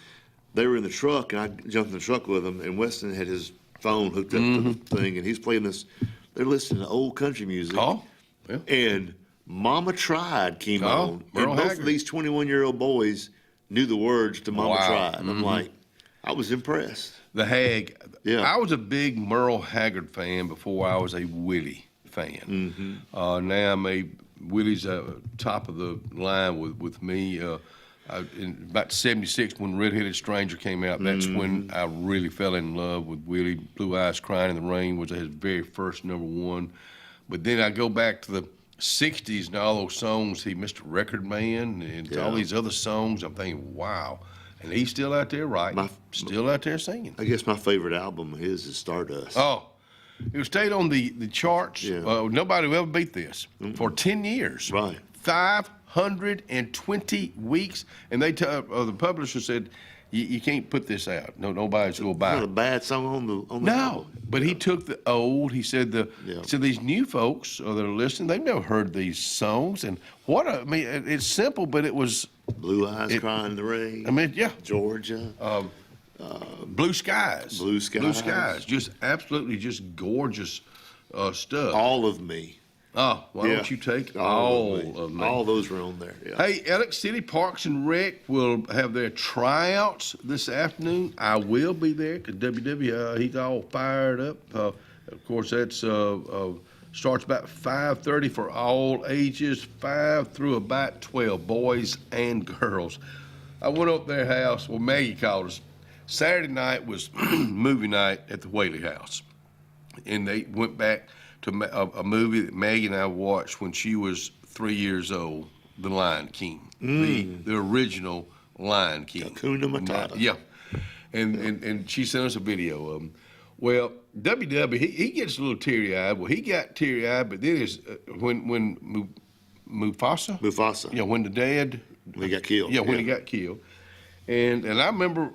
they were in the truck, and I jumped in the truck with them, and Weston had his phone hooked up to the thing, and he's playing this. They're listening to old country music. Oh, yeah. And Mama Tried came on, Merle and both Haggard. of these 21-year-old boys knew the words to Mama Tried. And I'm like, I was impressed. The Hag. Yeah. I was a big Merle Haggard fan before I was a Willie fan. Now Willie's top of the line with me. In about 76, when Red-Headed Stranger came out, that's when I really fell in love with Willie. Blue Eyes Crying in the Rain was his very first #1. But then I go back to the 60s and all those songs, Mr. Record Man and all these other songs. I'm thinking, wow. And he's still out there writing, still out there singing. I guess my favorite album of his is Stardust. Oh, It stayed on the charts. Yeah. Nobody will ever beat this for 10 years. Right. 520 weeks, and they the publisher said, you can't put this out. No, nobody's going to buy Not a it. bad song on the No, album. but he took the old. He said so these new folks that are listening, they've never heard these songs, and I mean, it's simple, but it was Blue Eyes Crying in the Rain. I mean, yeah, Georgia. Blue Skies. Blue Skies. Just absolutely just gorgeous stuff. All of Me. Oh, why don't you take all of me? All those were on there. Yeah. Hey, Alex City Parks and Rec will have their tryouts this afternoon. I will be there because WW, he's all fired up. Of course, that's starts about 5:30 for all ages, 5 through about 12, boys and girls. I went up their house. Well, Maggie called us. Saturday night was movie night at the Whaley House, and they went back to a movie that Maggie and I watched when she was 3 years old, The Lion King, the original Lion King. Hakuna Matata. Yeah, and she sent us a video of him. Well, WW, he gets a little teary-eyed. Well, he got teary-eyed, but then when Mufasa? Yeah, when the dad... When he got killed. Yeah, when he got killed. And I remember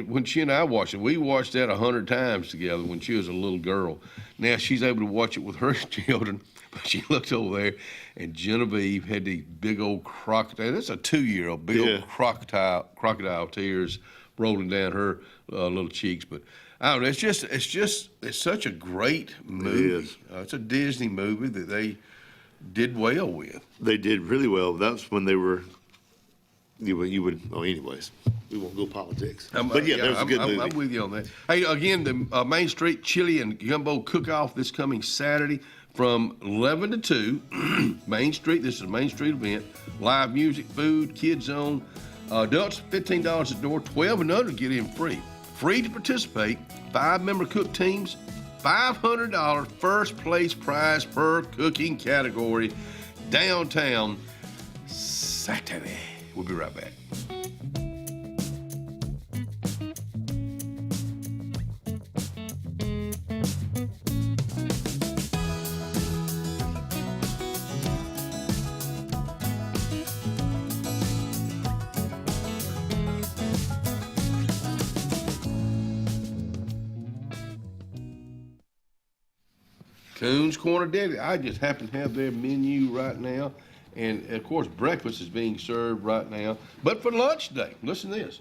when she and I watched it, we watched that 100 times together when she was a little girl. Now she's able to watch it with her children, but she looked over there, and Genevieve had these big old crocodile. That's a 2-year-old, big old crocodile tears rolling down her little cheeks. But I don't know. It's such a great movie. It's a Disney movie that they did well with. They did really well. That's when they were. You would. Oh, anyways, we won't go politics. But yeah, that was a good movie. I'm with you on that. Hey, again, the Main Street Chili and Gumbo Cook-Off this coming Saturday from 11 to 2. Main Street. This is a Main Street event. Live music, food, kids zone. Adults $15 a door. 12 and under get in free. Free to participate. 5-member cook teams. $500 first place prize per cooking category. Downtown Saturday. We'll be right back. Coons Corner Deli. I just happen to have their menu right now. And, of course, breakfast is being served right now. But for lunch today, listen to this.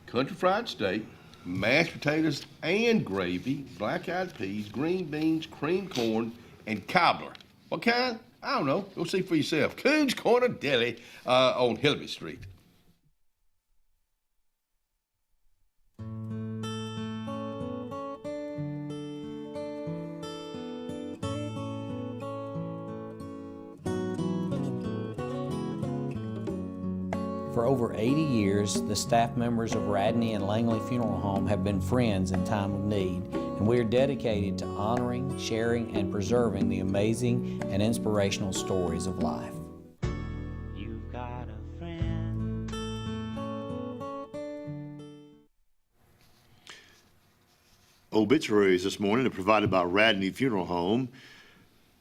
Country fried steak, mashed potatoes and gravy, black-eyed peas, green beans, cream corn, and cobbler. What kind? I don't know. Go see for yourself. Coons Corner Deli on Hillby Street. For over 80 years, the staff members of Radney and Langley Funeral Home have been friends in time of need, and we are dedicated to honoring, sharing, and preserving the amazing and inspirational stories of life. You've got a friend. Obituaries this morning are provided by Radney Funeral Home.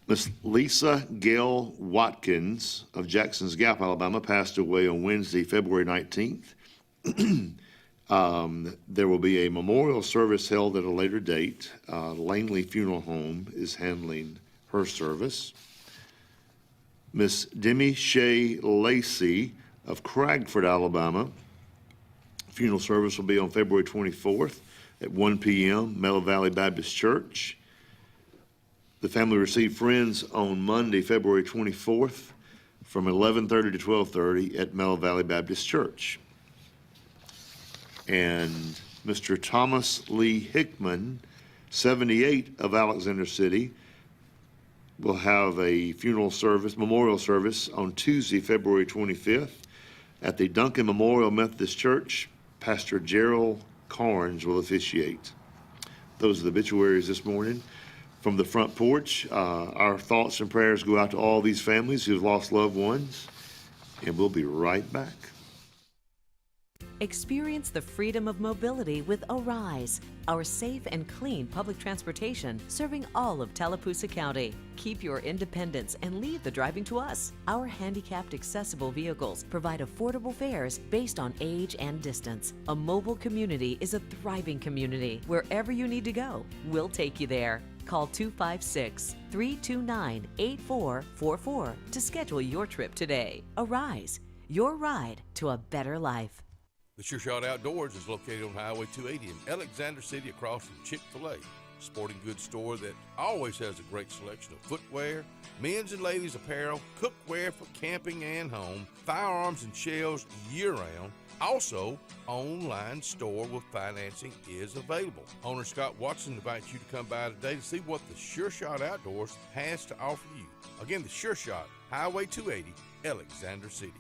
Miss Lisa Gail Watkins of Jackson's Gap, Alabama, passed away on Wednesday, February 19th. There will be a memorial service held at a later date. Langley Funeral Home is handling her service. Miss Demi Shea Lacey of Cragford, Alabama. Funeral service will be on February 24th at 1 p.m., Mellow Valley Baptist Church. The family received friends on Monday, February 24th from 11:30 to 12:30 at Mellow Valley Baptist Church. And Mr. Thomas Lee Hickman, 78 of Alexander City, will have a funeral service, memorial service on Tuesday, February 25th at the Duncan Memorial Methodist Church. Pastor Gerald Carnes will officiate. Those are the obituaries this morning. From the front porch, our thoughts and prayers go out to all these families who've lost loved ones, and we'll be right back. Experience the freedom of mobility with Arise, our safe and clean public transportation serving all of Tallapoosa County. Keep your independence and leave the driving to us. Our handicapped accessible vehicles provide affordable fares based on age and distance. A mobile community is a thriving community. Wherever you need to go, we'll take you there. Call 256-329-8444 to schedule your trip today. Arise, your ride to a better life. The Sure Shot Outdoors is located on Highway 280 in Alexander City across from Chick-fil-A. Sporting goods store that always has a great selection of footwear, men's and ladies apparel, cookware for camping and home, firearms and shells year-round. Also, online store with financing is available. Owner Scott Watson invites you to come by today to see what the Sure Shot Outdoors has to offer you. Again, the Sure Shot, Highway 280, Alexander City.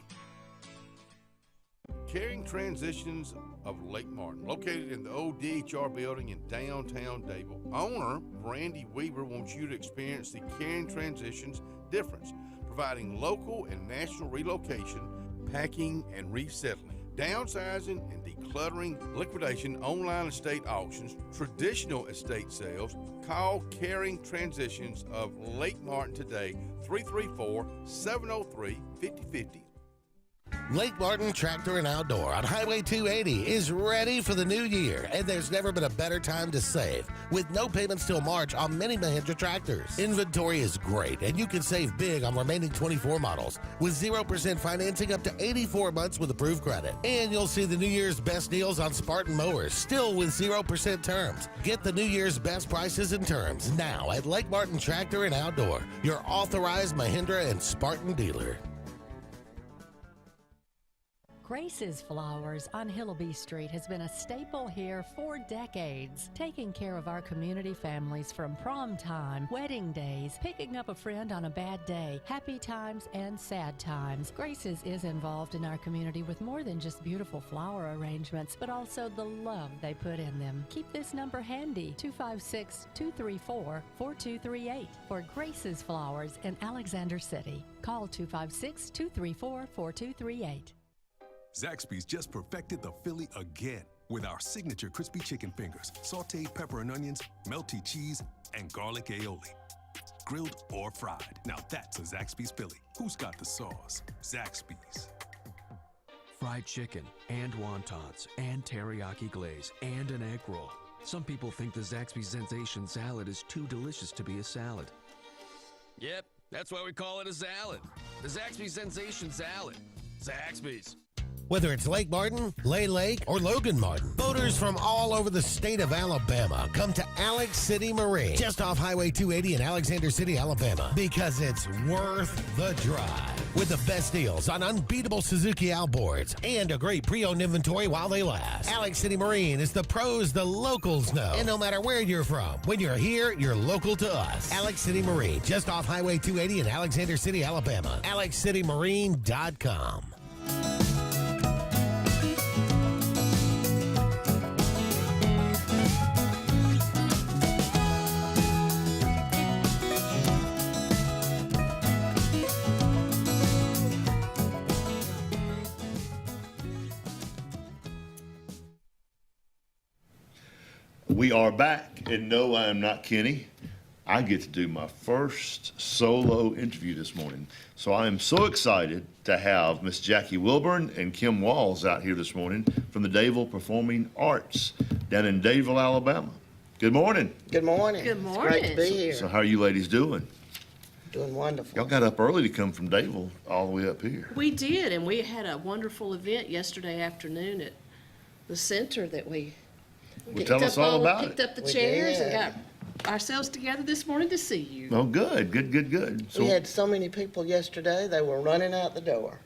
Caring Transitions of Lake Martin, located in the old DHR building in downtown Dayville. Owner Brandy Weaver wants you to experience the Caring Transitions difference, providing local and national relocation, packing and resettling, downsizing and decluttering, liquidation, online estate auctions, traditional estate sales. Call Caring Transitions of Lake Martin today, 334-703-5050. Lake Martin Tractor and Outdoor on Highway 280 is ready for the new year, and there's never been a better time to save. With no payments till March on many Mahindra tractors. Inventory is great, and you can save big on remaining 24 models with 0% financing up to 84 months with approved credit. And you'll see the New Year's best deals on Spartan mowers, still with 0% terms. Get the New Year's best prices and terms now at Lake Martin Tractor and Outdoor, your authorized Mahindra and Spartan dealer. Grace's Flowers on Hillaby Street has been a staple here for decades, taking care of our community families from prom time, wedding days, picking up a friend on a bad day, happy times and sad times. Grace's is involved in our community with more than just beautiful flower arrangements, but also the love they put in them. Keep this number handy, 256-234-4238 for Grace's Flowers in Alexander City. Call 256-234-4238. Zaxby's just perfected the Philly again with our signature crispy chicken fingers, sauteed pepper and onions, melty cheese, and garlic aioli. Grilled or fried. Now that's a Zaxby's Philly. Who's got the sauce? Zaxby's. Fried chicken and wontons and teriyaki glaze and an egg roll. Some people think the Zaxby's Sensation salad is too delicious to be a salad. Yep, that's why we call it a salad. The Zaxby's Sensation Salad. Zaxby's. Whether it's Lake Martin, Lay Lake, or Logan Martin, boaters from all over the state of Alabama come to Alex City Marine, just off Highway 280 in Alexander City, Alabama, because it's worth the drive. With the best deals on unbeatable Suzuki outboards and a great pre-owned inventory while they last. Alex City Marine is the pros the locals know. And no matter where you're from, when you're here, you're local to us. Alex City Marine, just off Highway 280 in Alexander City, Alabama. AlexCityMarine.com. We are back, and no, I am not Kenny. I get to do my first solo interview this morning. So I am so excited to have Miss Jackie Wilburn and Kim Walls out here this morning from the Dayville Performing Arts down in Dayville, Alabama. Good morning. Good morning. Good morning. It's great to be here. So how are you ladies doing? Doing wonderful. Y'all got up early to come from Dayville all the way up here. We did, and we had a wonderful event yesterday afternoon at the center that we Tell us all about picked it. up the chairs and got ourselves together this morning to see you. Oh, good. So, We had so many people yesterday, they were running out the door.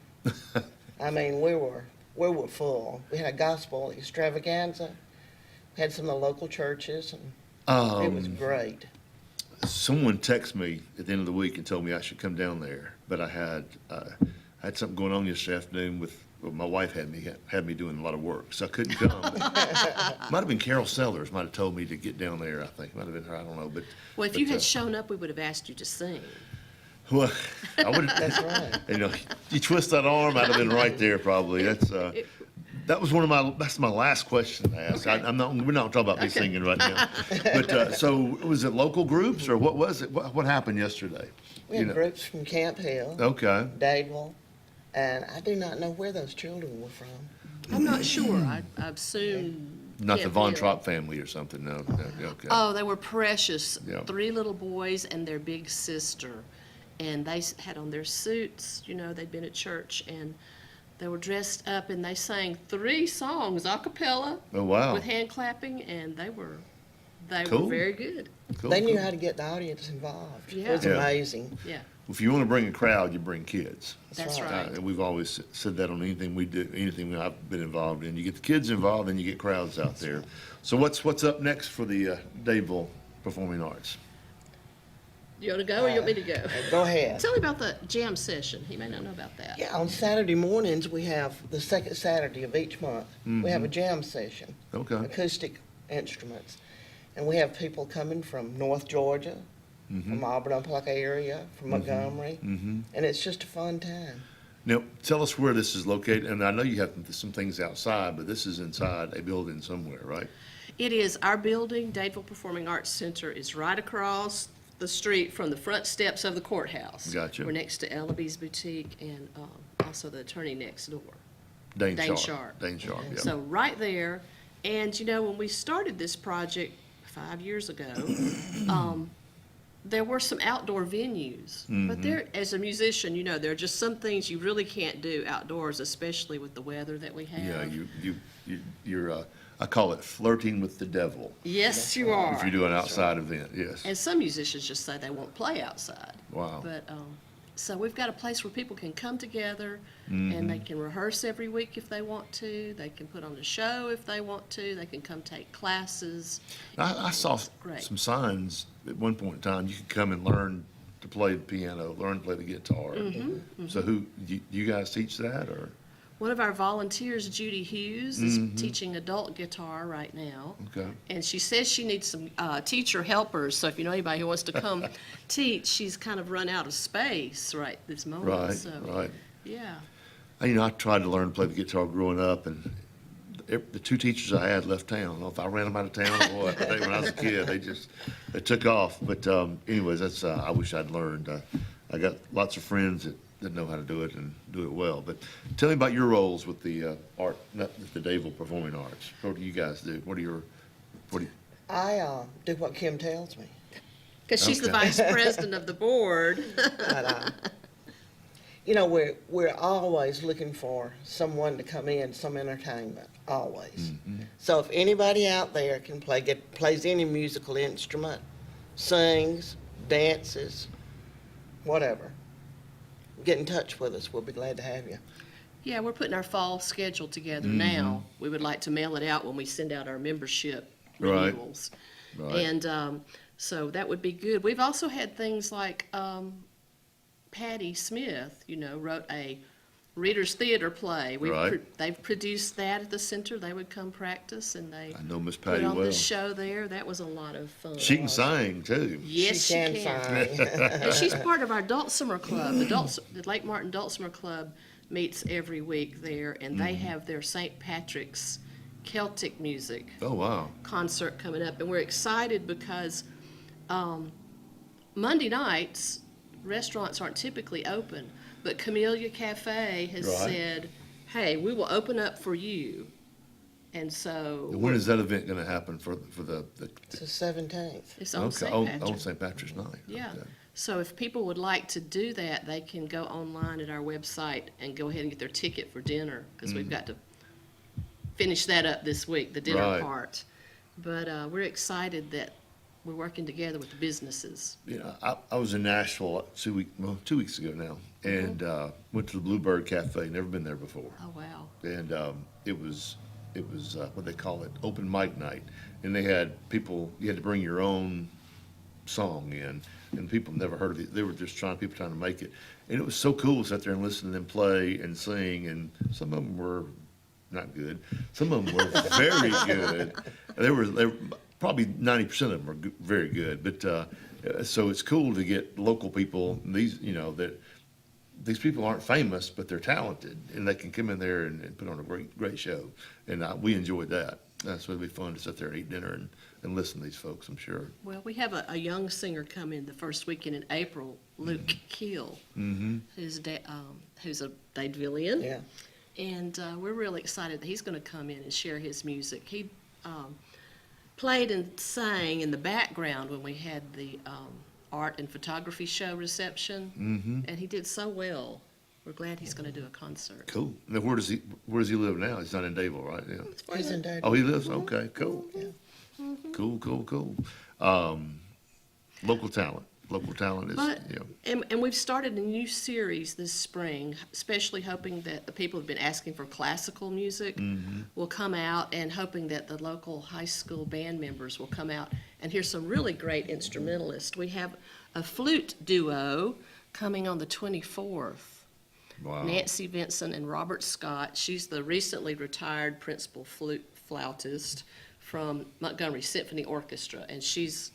I mean, we were full. We had a gospel extravaganza. We had some of the local churches, and it was great. Someone texted me at the end of the week and told me I should come down there, but I had something going on yesterday afternoon with my wife had me doing a lot of work, so I couldn't come. Might have been Carol Sellers might have told me to get down there. I think might have been her. I don't know, but if you had shown up, we would have asked you to sing. Well, I would. That's right. You twist that arm, I'd have been right there probably. That's That was that's my last question to ask. Okay. We're not talking about me singing right now. But, so was it local groups or what was it? What happened yesterday? We had groups from Camp Hill, Okay. Dadeville, and I do not know where those children were from. I'm not sure. I assume. Not the Camp Von Hill. Trapp family or something, no, okay. Oh, they were precious. Yeah. 3 little boys and their big sister. And they had on their suits, they'd been at church, and they were dressed up, and they sang 3 songs a cappella. Oh, wow. With hand clapping, and they were Cool. very good. Cool, They knew cool. how to get the audience involved. Yeah. It was Yeah. amazing. Yeah. If you want to bring a crowd, you bring kids. That's right. And we've always said that on anything we do, anything I've been involved in. You get the kids involved, and you get crowds out there. So what's up next for the Dadeville Performing Arts? You want to go or you want me to go? Go ahead. Tell me about the jam session. He may not know about that. Yeah, on Saturday mornings, we have the second Saturday of each month. We have a Mhm. jam session. Okay. Acoustic instruments. And we have people coming from North Georgia, from Auburn, Uplock area, from Montgomery. Mm-hmm. And it's just a fun time. Now, tell us where this is located, and I know you have some things outside, but this is inside a building somewhere, right? It is our building, Dadeville Performing Arts Center, is right across the street from the front steps of the courthouse. Gotcha. We're next to Ellaby's Boutique and also the attorney next door. Dane Dane Sharp. Dane Sharp, yeah. So right there, and when we started this project 5 years ago, there were some outdoor venues. But there, as a musician, there are just some things you really can't do outdoors, especially with the weather that we have. Yeah, you're I call it flirting with the devil. Yes, you are. If you do an outside event, yes. And some musicians just say they won't play outside. Wow. But so we've got a place where people can come together and they can rehearse every week if they want to. They can put on a show if they want to. They can come take classes. I saw Great. some signs at one point in time. You could come and learn to play the piano, learn to play the guitar. So you guys teach that, or? One of our volunteers, Judy Hughes, is teaching adult guitar right now. Okay. And she says she needs some teacher helpers. So if you know anybody who wants to come teach, she's kind of run out of space right this moment. Right, So, right. yeah. I tried to learn to play the guitar growing up, and the 2 teachers I had left town. I don't know if I ran them out of town or what, but when I was a kid, they took off. But anyways, that's I wish I'd learned. I got lots of friends that know how to do it and do it well. But tell me about your roles with the the Dadeville Performing Arts. What do you guys do? I do what Kim tells me. Because she's the Okay. vice president of the board. But, we're always looking for someone to come in, some entertainment, always. So if anybody out there can plays any musical instrument, sings, dances, whatever, get in touch with us. We'll be glad to have you. Yeah, we're putting our fall schedule together now. We would like to mail it out when we send out our membership Right. renewals. Right. And so that would be good. We've also had things like Patty Smith, wrote a Reader's Theater play. Right. They've produced that at the center. They would come practice, and they I know Miss put Patty on well. the show there. That was a lot of fun. She can sing too. Yes, she can. sing. And she's part of our Dulcimer Club. The Lake Martin Dulcimer Club meets every week there, and they have their St. Patrick's Celtic music Oh wow. concert coming up. And we're excited because Monday nights, restaurants aren't typically open, but Camellia Cafe has Right. said, hey, we will open up for you. And so When is that event going to happen for the It's the 17th. it's on okay, St. on Patrick's. St. Patrick's night? Yeah. Okay. So if people would like to do that, they can go online at our website and go ahead and get their ticket for dinner, because we've got to finish that up this week, the dinner Right. part. But we're excited that we're working together with the businesses. I was in Nashville 2 weeks ago now, and went to the Bluebird Cafe. Never been there before. Oh, wow. And it was what they call it, open mic night, and they had people. You had to bring your own song in, and people never heard of it. They were just people trying to make it, and it was so cool to sit there and listen to them play and sing. And some of them were not good. Some of them were very good. They were probably 90% of them were very good. But so it's cool to get local people. These that these people aren't famous, but they're talented, and they can come in there and put on a great show. And we enjoyed that. So it'd be fun to sit there and eat dinner and listen to these folks, I'm sure. Well, we have a young singer come in the first weekend in April, Luke Keel, who's a Dadevillian. Yeah. And we're really excited that he's going to come in and share his music. He played and sang in the background when we had the art and photography show reception, and he did so well. We're glad he's going to do a concert. Cool. Now, where does he live now? He's not in Dadeville, right? Yeah. He's in Dadeville. Oh, he lives? Okay, cool. Yeah. Cool. Local talent. Local talent is, And we've started a new series this spring, especially hoping that the people who've been asking for classical music will come out, and hoping that the local high school band members will come out and hear some really great instrumentalists. We have a flute duo coming on the 24th. Wow. Nancy Vinson and Robert Scott. She's the recently retired principal flautist from Montgomery Symphony Orchestra, and she's,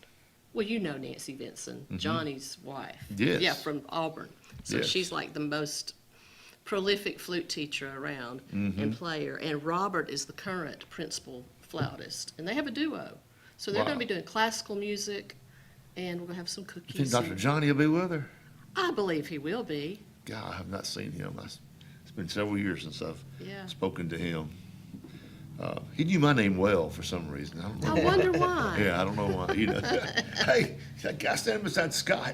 well, you know Nancy Vinson, Johnny's wife. Yes. Yeah, from Auburn. So Yes. she's like the most prolific flute teacher around and player. And Robert is the current principal flautist, and they have a duo. So they're going to be doing classical music, and we're going to have some You think cookies. Dr. Johnny will be with her? I believe he will be. God, I have not seen him. It's been several years since I've spoken to him. He knew my name well for some reason. I don't know. I wonder why. Yeah, I don't know why. Hey, that guy standing beside Scott.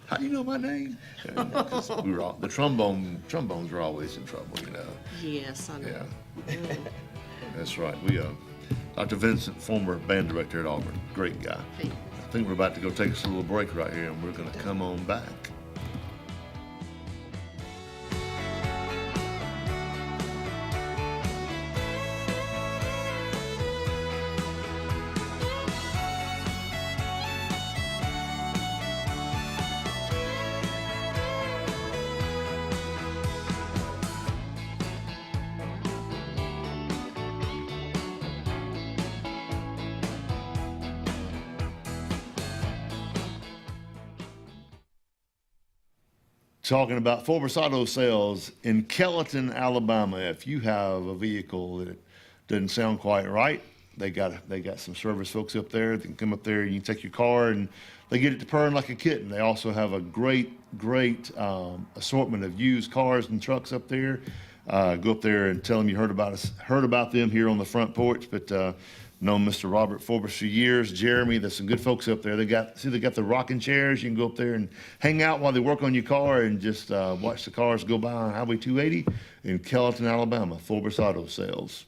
How do you know my name? Yeah, 'cause we were the trombones were always in trouble, Yes, I know. Yeah, that's right. Dr. Vincent, former band director at Auburn, great guy. Hey. I think we're about to go take us a little break right here, and we're going to come on back. Talking about Forbes Auto Sales in Kellyton, Alabama. If you have a vehicle that doesn't sound quite right, they got some service folks up there that can come up there. You can take your car and they get it to purring like a kitten. They also have a great assortment of used cars and trucks up there. Go up there and tell them you heard about them here on the front porch. But known Mr. Robert Forbes for years. Jeremy, there's some good folks up there. They got the rocking chairs. You can go up there and hang out while they work on your car and just watch the cars go by on Highway 280 in Kellyton, Alabama. Forbes Auto Sales.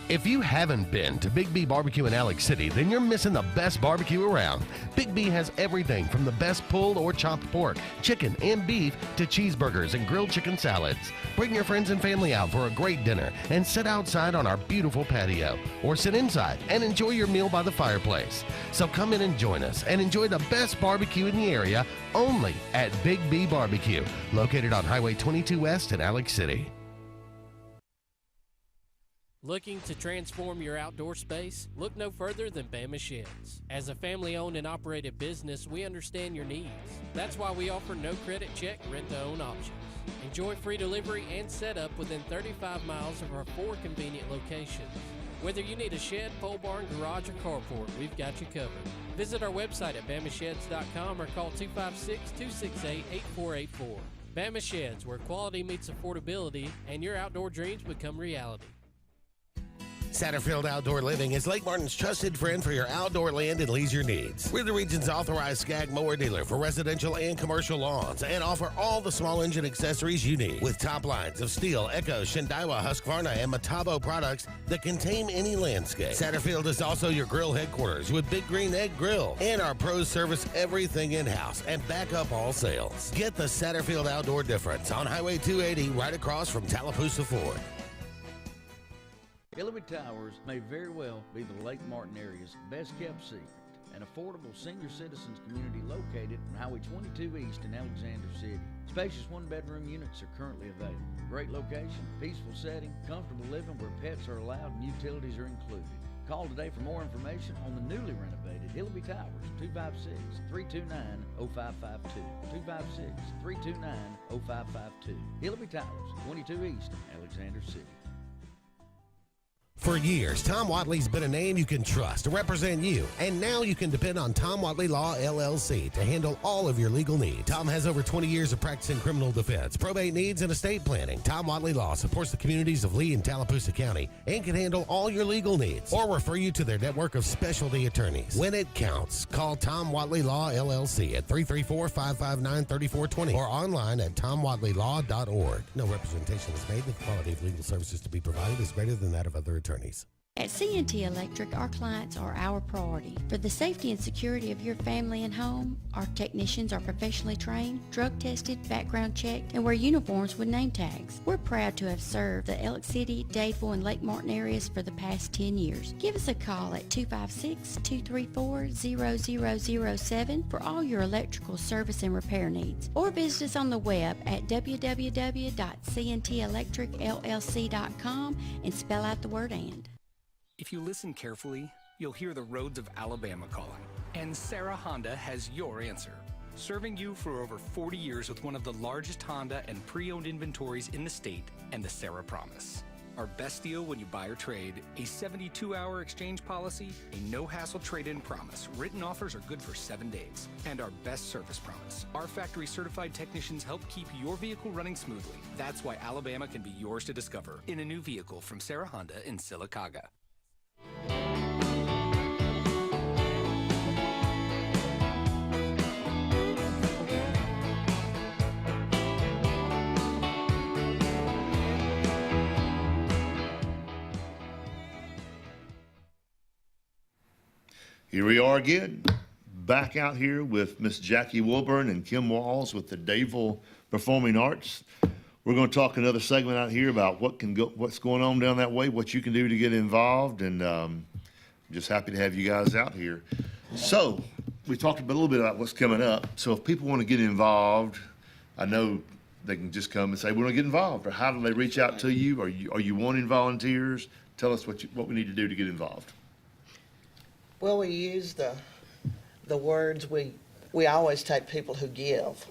If you haven't been to Big B Barbecue in Alex City, then you're missing the best barbecue around. Big B has everything from the best pulled or chopped pork, chicken, and beef to cheeseburgers and grilled chicken salads. Bring your friends and family out for a great dinner and sit outside on our beautiful patio, or sit inside and enjoy your meal by the fireplace. So come in and join us and enjoy the best barbecue in the area only at Big B Barbecue, located on Highway 22 West in Alex City. Looking to transform your outdoor space? Look no further than Bama Sheds. As a family-owned and operated business, we understand your needs. That's why we offer no credit check, rent-to-own options. Enjoy free delivery and setup within 35 miles of our 4 convenient locations. Whether you need a shed, pole barn, garage, or carport, we've got you covered. Visit our website at bamasheds.com or call 256-268-8484. Bama Sheds, where quality meets affordability and your outdoor dreams become reality. Satterfield Outdoor Living is Lake Martin's trusted friend for your outdoor land and leisure needs. We're the region's authorized Skag mower dealer for residential and commercial lawns and offer all the small engine accessories you need with top lines of Steel, Echo, Shindaiwa, Husqvarna, and Metabo products that can tame any landscape. Satterfield is also your grill headquarters with Big Green Egg Grill, and our pros service everything in-house and back up all sales. Get the Satterfield Outdoor difference on Highway 280 right across from Tallapoosa Ford. Hillary Towers may very well be the Lake Martin area's best kept secret, an affordable senior citizens community located on Highway 22 East in Alexander City. Spacious one-bedroom units are currently available. Great location, peaceful setting, comfortable living where pets are allowed and utilities are included. Call today for more information on the newly renovated Hillby Towers, 256-329-0552. 256-329-0552. Hillby Towers, 22 East, Alexander City. For years, Tom Watley's been a name you can trust to represent you, and now you can depend on Tom Watley Law, LLC to handle all of your legal needs. Tom has over 20 years of practice in criminal defense, probate needs, and estate planning. Tom Watley Law supports the communities of Lee and Tallapoosa County and can handle all your legal needs or refer you to their network of specialty attorneys. When it counts, call Tom Watley Law, LLC at 334-559-3420 or online at tomwatleylaw.org. No representation is made. The quality of legal services to be provided is greater than that of other attorneys. At CNT Electric, our clients are our priority. For the safety and security of your family and home, our technicians are professionally trained, drug tested, background checked, and wear uniforms with name tags. We're proud to have served the Elk City, Dadeville, and Lake Martin areas for the past 10 years. Give us a call at 256-234-0007 for all your electrical service and repair needs, or visit us on the web at www.cntelectricllc.com and spell out the word "and." If you listen carefully, you'll hear the roads of Alabama calling. And Sarah Honda has your answer. Serving you for over 40 years with one of the largest Honda and pre-owned inventories in the state and the Sarah Promise. Our best deal when you buy or trade, a 72-hour exchange policy, a no-hassle trade-in promise. Written offers are good for 7 days. And our best service promise. Our factory-certified technicians help keep your vehicle running smoothly. That's why Alabama can be yours to discover in a new vehicle from Sarah Honda in Sylacauga. Here we are again, back out here with Miss Jackie Wilburn and Kim Walls with the Dadeville Performing Arts. We're going to talk another segment out here about what's going on down that way, what you can do to get involved, and I'm just happy to have you guys out here. So we talked a little bit about what's coming up. So if people want to get involved, I know they can just come and say, we want to get involved, or how do they reach out to you? Are you wanting volunteers? Tell us what we need to do to get involved. Well, we use the words, we always take people who give.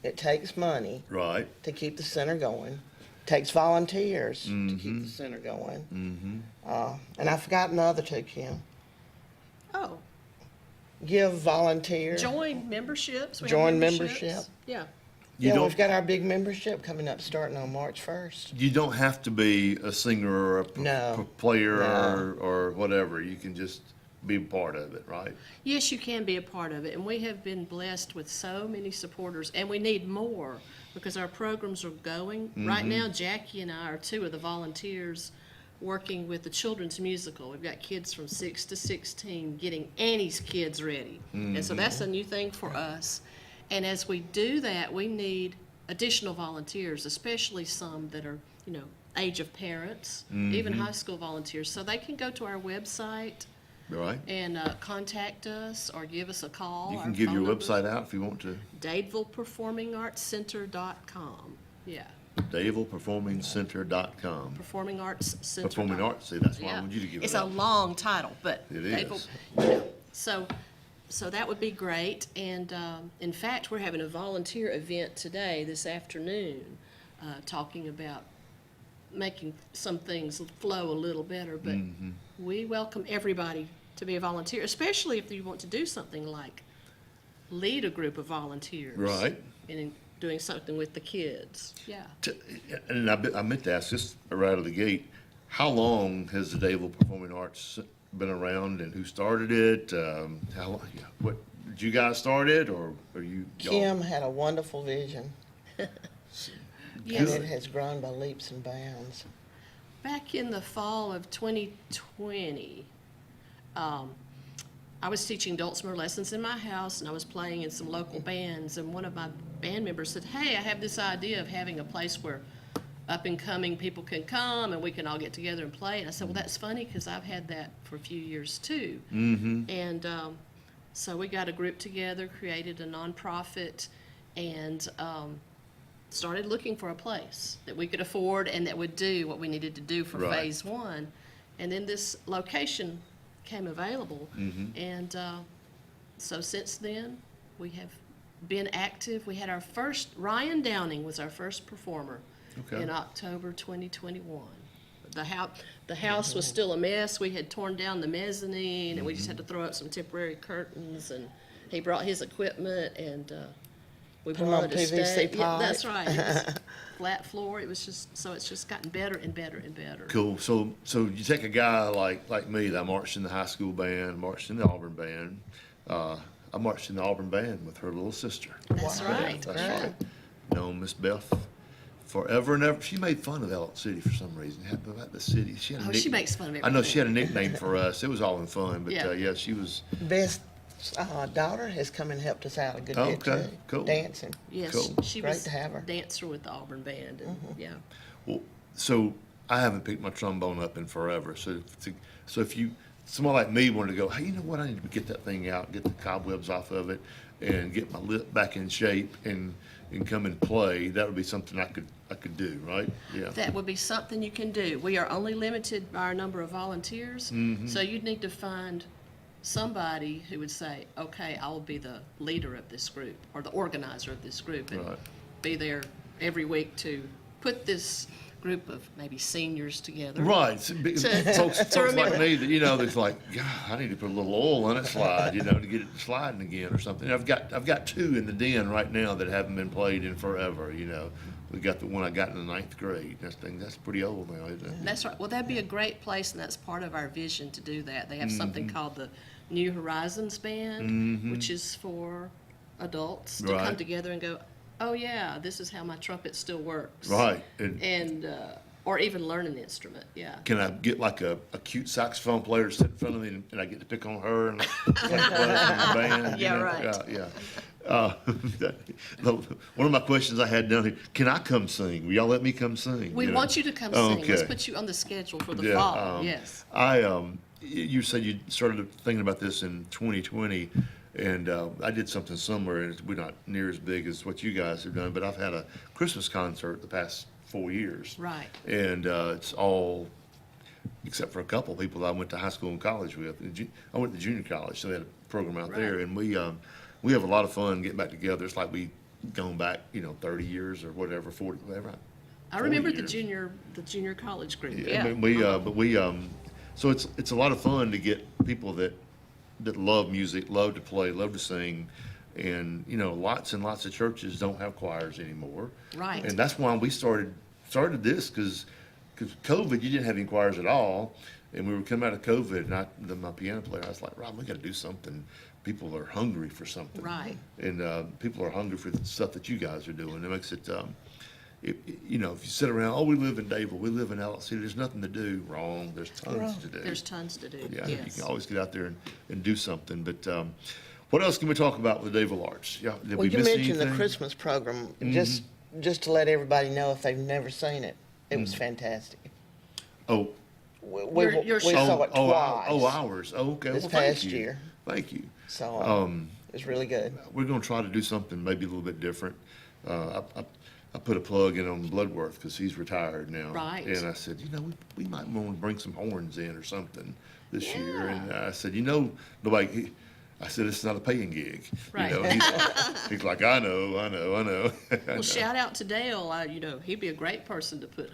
It takes money. Right. To keep the center going. It takes volunteers to keep the center going. And I've forgotten the other two, Kim. Oh. Give volunteer. Join memberships. Join membership. Yeah. We've got our big membership coming up starting on March 1st. You don't have to be a singer or a player or whatever. You can just be part of it, right? Yes, you can be a part of it, and we have been blessed with so many supporters, and we need more because our programs are going. Right now, Jackie and I are two of the volunteers working with the children's musical. We've got kids from 6 to 16 getting Annie's Kids ready, and so that's a new thing for us. And as we do that, we need additional volunteers, especially some that are, age of parents, even high school volunteers, so they can go to our website. Right. And contact us or give us a call. You can give your website out if you want to. DadevillePerformingArtsCenter.com. Yeah. DadevillePerformingCenter.com. Performing Arts Center. Performing Arts. See, that's why I want you to give it It's out. a long title, but it is. So that would be great. And in fact, we're having a volunteer event today, this afternoon, talking about making some things flow a little better. But we welcome everybody to be a volunteer, especially if you want to do something like lead a group of volunteers. Right. And doing something with the kids. Yeah. And I meant to ask this right out of the gate, how long has the Dadeville Performing Arts been around and who started it? How long, what, did you guys start it or are you? Kim had a wonderful vision. Yes. And it has grown by leaps and bounds. Back in the fall of 2020, I was teaching dulcimer lessons in my house, and I was playing in some local bands, and one of my band members said, hey, I have this idea of having a place where up-and-coming people can come, and we can all get together and play. And I said, well, that's funny, because I've had that for a few years, too. And so we got a group together, created a nonprofit, and started looking for a place that we could afford and that would do what we needed to do for phase one. And then this location came available. And so since then, we have been active. We had our first, Ryan Downing was our first performer in October 2021. The house was still a mess. We had torn down the mezzanine, and we just had to throw up some temporary curtains, and he brought his equipment, and we Put 'em borrowed on a PVC stage. Yeah, pipe. that's right. It was flat floor. It was just, so it's just gotten better and better and better. Cool. So you take a guy like me that marched in the high school band, marched in the Auburn band. I marched in the Auburn band with her little sister. That's right. That's right. Known Miss Beth forever and ever. She made fun of Elk City for some reason. About the city. She had a She makes fun of I everything. know she had a nickname for us. It was all in fun, but Yeah. yeah, she was. Beth's daughter has come and helped us out a good bit Okay, too. cool. Dancing. Yes, Cool. she Great was to have her. dancer with the Auburn band, and yeah. Well, so I haven't picked my trombone up in forever. So if someone like me wanted to go, hey, you know what? I need to get that thing out, get the cobwebs off of it, and get my lip back in shape, and come and play. That would be something I could do, right? Yeah. That would be something you can do. We are only limited by our number of volunteers, so you'd need to find somebody who would say, okay, I will be the leader of this group, or the organizer of this group, and be there every week to put this group of maybe seniors together. Right. Folks like me that, that's like, God, I need to put a little oil on it slide, to get it sliding again or something. I've got two in the den right now that haven't been played in forever, We got the one I got in the 9th grade. That's pretty old now, isn't it? That's right. Well, that'd be a great place, and that's part of our vision to do that. They have something called the New Horizons Band, which is for adults to come together and go, oh yeah, this is how my trumpet still works. Right. And or even learn an instrument, yeah. Can I get like a cute saxophone player to sit in front of me, and I get to pick on her and play the band? Yeah, right. Yeah. One of my questions I had down here: can I come sing? Will y'all let me come sing? We want you to come sing. Let's put you on the schedule for the fall. Yes. You said you started thinking about this in 2020. And I did something similar, and we're not near as big as what you guys have done, but I've had a Christmas concert the past 4 years. Right. And it's all, except for a couple people that I went to high school and college with. I went to junior college, so they had a program out there, and we have a lot of fun getting back together. It's like we gone back, 30 years or whatever, 40, whatever. I remember the junior college group. Yeah. So it's a lot of fun to get people that love music, love to play, love to sing. And, lots and lots of churches don't have choirs anymore. Right. And that's why we started this, because COVID, you didn't have any choirs at all. And we were coming out of COVID, and my piano player, I was like, Rob, we got to do something. People are hungry for something. Right. And people are hungry for the stuff that you guys are doing. It makes it, if you sit around, we live in Davil, we live in Elk City, there's nothing to do. Wrong. There's tons to do. There's tons to do. Yeah, yes. You can always get out there and do something. But what else can we talk about with Davil Arts? Yeah, did we You miss mentioned anything? the Christmas program, just to let everybody know if they've never seen it. It was fantastic. Oh. We saw it twice. Ours. Oh, okay. This Well, past thank you. year. Thank you. So it was really good. We're going to try to do something maybe a little bit different. I put a plug in on Bloodworth because he's retired now. Right. And I said, we might want to bring some horns in or something this year. And I said, nobody. I said, it's not a paying gig. Right. He's like, I know. Well, shout out to Dale. He'd be a great person to put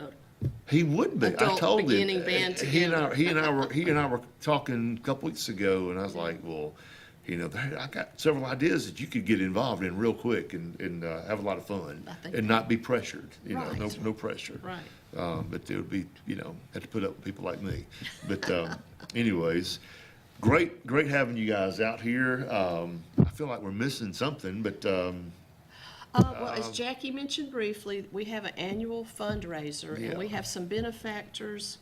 He would be. I adult told him. beginning band He and together. I were talking a couple weeks ago, and I was like, well, I got several ideas that you could get involved in real quick and have a lot of fun and not be pressured. No pressure. Right. But it would be, had to put up with people like me. But anyways, great having you guys out here. I feel like we're missing something, but. Well, as Jackie mentioned briefly, we have an annual fundraiser, and we have some benefactors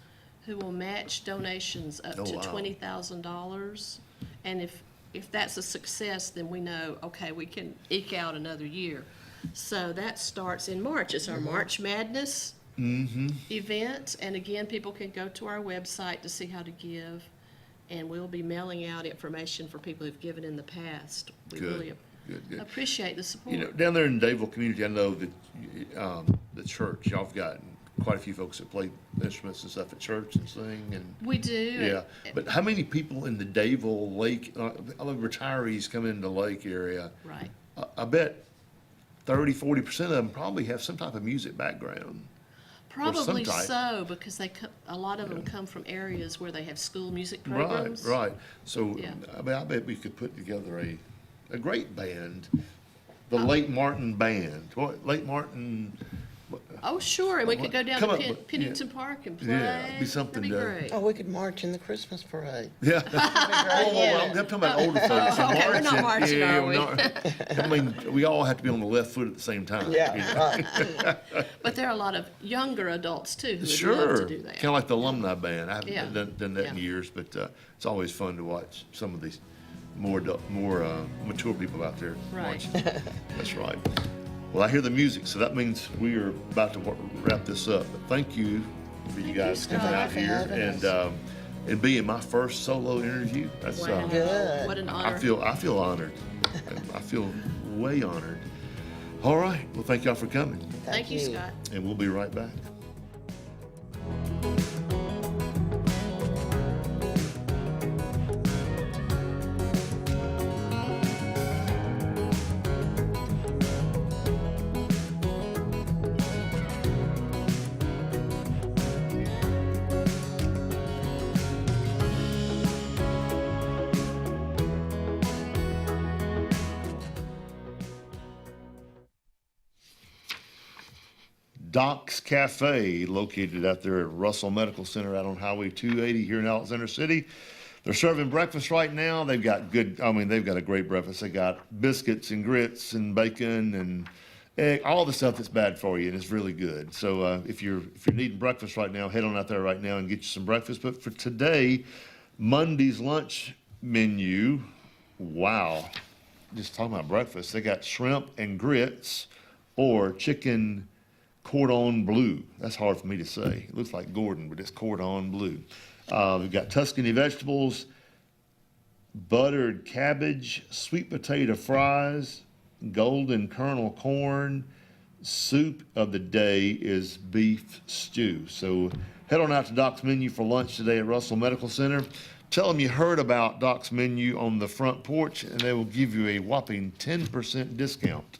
who will match donations up to $20,000. And if that's a success, then we know, okay, we can eke out another year. So that starts in March. It's our March Madness event. And again, people can go to our website to see how to give. And we'll be mailing out information for people who've given in the past. We really appreciate the support. Down there in the Davil community, I know that the church, y'all have got quite a few folks that play instruments and stuff at church and sing and. We do. Yeah, but how many people in the Dayville Lake, all the retirees come into the lake area? Right. I bet 30-40% of them probably have some type of music background. Probably so, because a lot of them come from areas where they have school music programs. Right. So Yeah. I mean, I bet we could put together a great band, the Lake Martin Band. What Lake Martin? Oh, sure, and we could go down Come to up with- Pennington Park and play. Yeah, it'd be something That'd be to- great. Oh, we could march in the Christmas parade. Yeah. I'm talking about older folks. Oh, okay, we're not marching, yeah, are we? I mean, we all have to be on the left foot at the same time. Yeah, But there are a lot of younger adults too who would love Sure. to do that. Kind of like the alumni band. I haven't Yeah. done that in Yeah. years, but it's always fun to watch some of these more mature people out there. Right. marching. That's right. Well, I hear the music, so that means we are about to wrap this up. But thank you for you guys coming out here and being my first solo interview. That's Wow. Good. What an honor. I feel honored. I feel way honored. All right. Well, thank y'all for coming, Thank you, Scott. and we'll be right back. Doc's Cafe, located out there at Russell Medical Center out on Highway 280 here in Alexander City. They're serving breakfast right now. They've got they've got a great breakfast. They got biscuits and grits and bacon and egg, all the stuff that's bad for you, and it's really good. So if you're needing breakfast right now, head on out there right now and get you some breakfast. But for today, Monday's lunch menu, wow. Just talking about breakfast, they got shrimp and grits or chicken cordon bleu. That's hard for me to say. It looks like Gordon, but it's cordon bleu. We've got Tuscany vegetables, buttered cabbage, sweet potato fries, golden kernel corn. Soup of the day is beef stew. So head on out to Doc's Menu for lunch today at Russell Medical Center. Tell them you heard about Doc's Menu on the front porch, and they will give you a whopping 10% discount.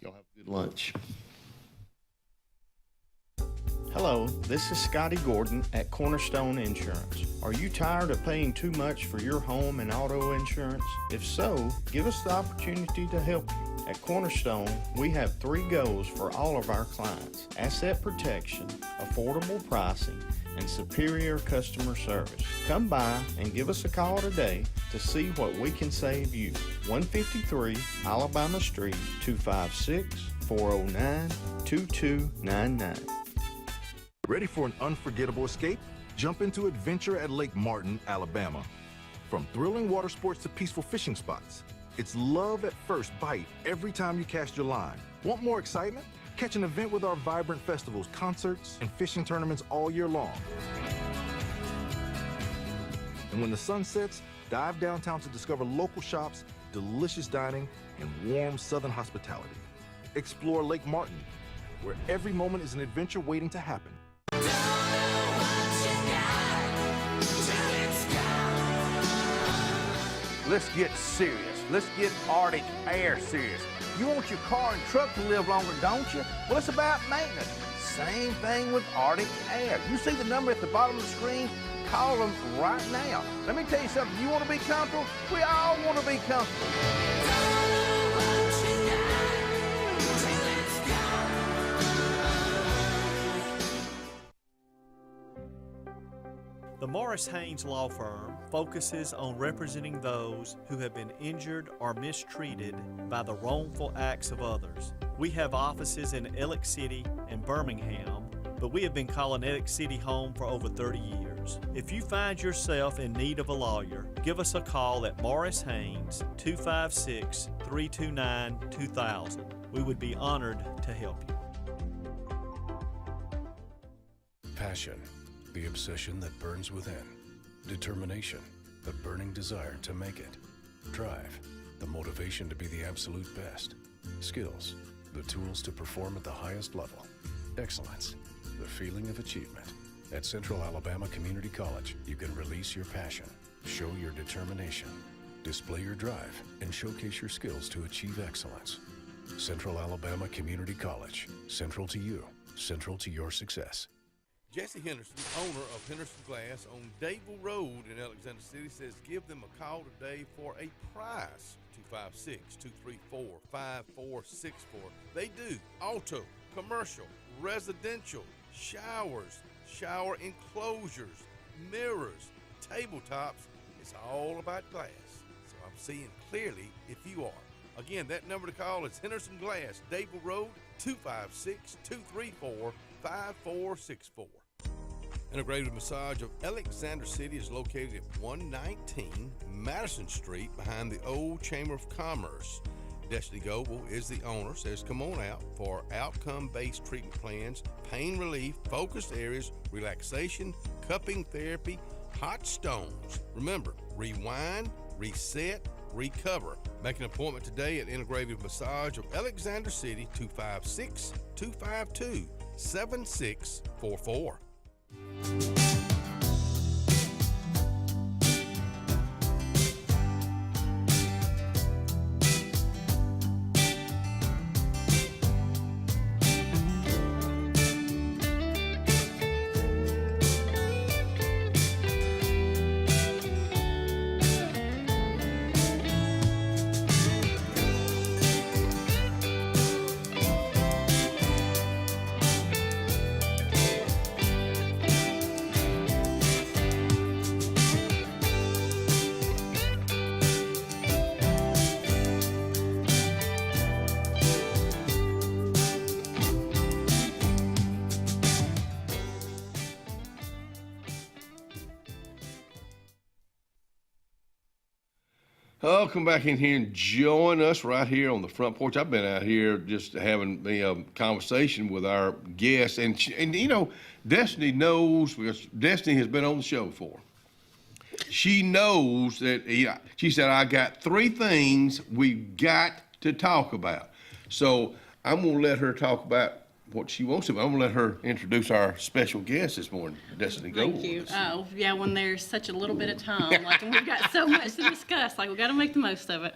Y'all have a good lunch. Hello, this is Scotty Gordon at Cornerstone Insurance. Are you tired of paying too much for your home and auto insurance? If so, give us the opportunity to help you. At Cornerstone, we have 3 goals for all of our clients: asset protection, affordable pricing, and superior customer service. Come by and give us a call today to see what we can save you. 153 Alabama Street, 256-409-2299. Ready for an unforgettable escape? Jump into adventure at Lake Martin, Alabama. From thrilling water sports to peaceful fishing spots, it's love at first bite every time you cast your line. Want more excitement? Catch an event with our vibrant festivals, concerts, and fishing tournaments all year long. And when the sun sets, dive downtown to discover local shops, delicious dining, and warm southern hospitality. Explore Lake Martin, where every moment is an adventure waiting to happen. Let's get serious. Let's get Arctic Air serious. You want your car and truck to live longer, don't you? Well, it's about maintenance. Same thing with Arctic Air. You see the number at the bottom of the screen? Call them right now. Let me tell you something. You want to be comfortable? We all want to be comfortable. The Morris Haynes Law Firm focuses on representing those who have been injured or mistreated by the wrongful acts of others. We have offices in Ellick City and Birmingham, but we have been calling Ellick City home for over 30 years. If you find yourself in need of a lawyer, give us a call at Morris Haynes, 256-329-2000. We would be honored to help you. Passion, the obsession that burns within. Determination, the burning desire to make it. Drive, the motivation to be the absolute best. Skills, the tools to perform at the highest level. Excellence, the feeling of achievement. At Central Alabama Community College, you can release your passion, show your determination, display your drive, and showcase your skills to achieve excellence. Central Alabama Community College. Central to you. Central to your success. Jesse Henderson, owner of Henderson Glass on Dayville Road in Alexander City, says give them a call today for a price. 256-234-5464. They do auto, commercial, residential, showers, shower enclosures, mirrors, tabletops. It's all about glass. So I'm seeing clearly if you are. Again, that number to call is Henderson Glass, Dayville Road, 256-234-5464. Integrated Massage of Alexander City is located at 119 Madison Street behind the old Chamber of Commerce. Destiny Goble is the owner, says come on out for outcome-based treatment plans, pain relief, focused areas, relaxation, cupping therapy, hot stones. Remember, rewind, reset, recover. Make an appointment today at Integrated Massage of Alexander City, 256-252-7644. Oh, come back in here and join us right here on the front porch. I've been out here just having a conversation with our guests, and you know, Destiny knows because Destiny has been on the show before. She knows that she said, I got 3 things we've got to talk about. So I'm going to let her talk about what she wants to. I'm going to let her introduce our special guest this morning, Destiny Gold. Thank you. Oh, yeah, when there's such a little bit of time, like, and we've got so much to discuss, like, we've got to make the most of it.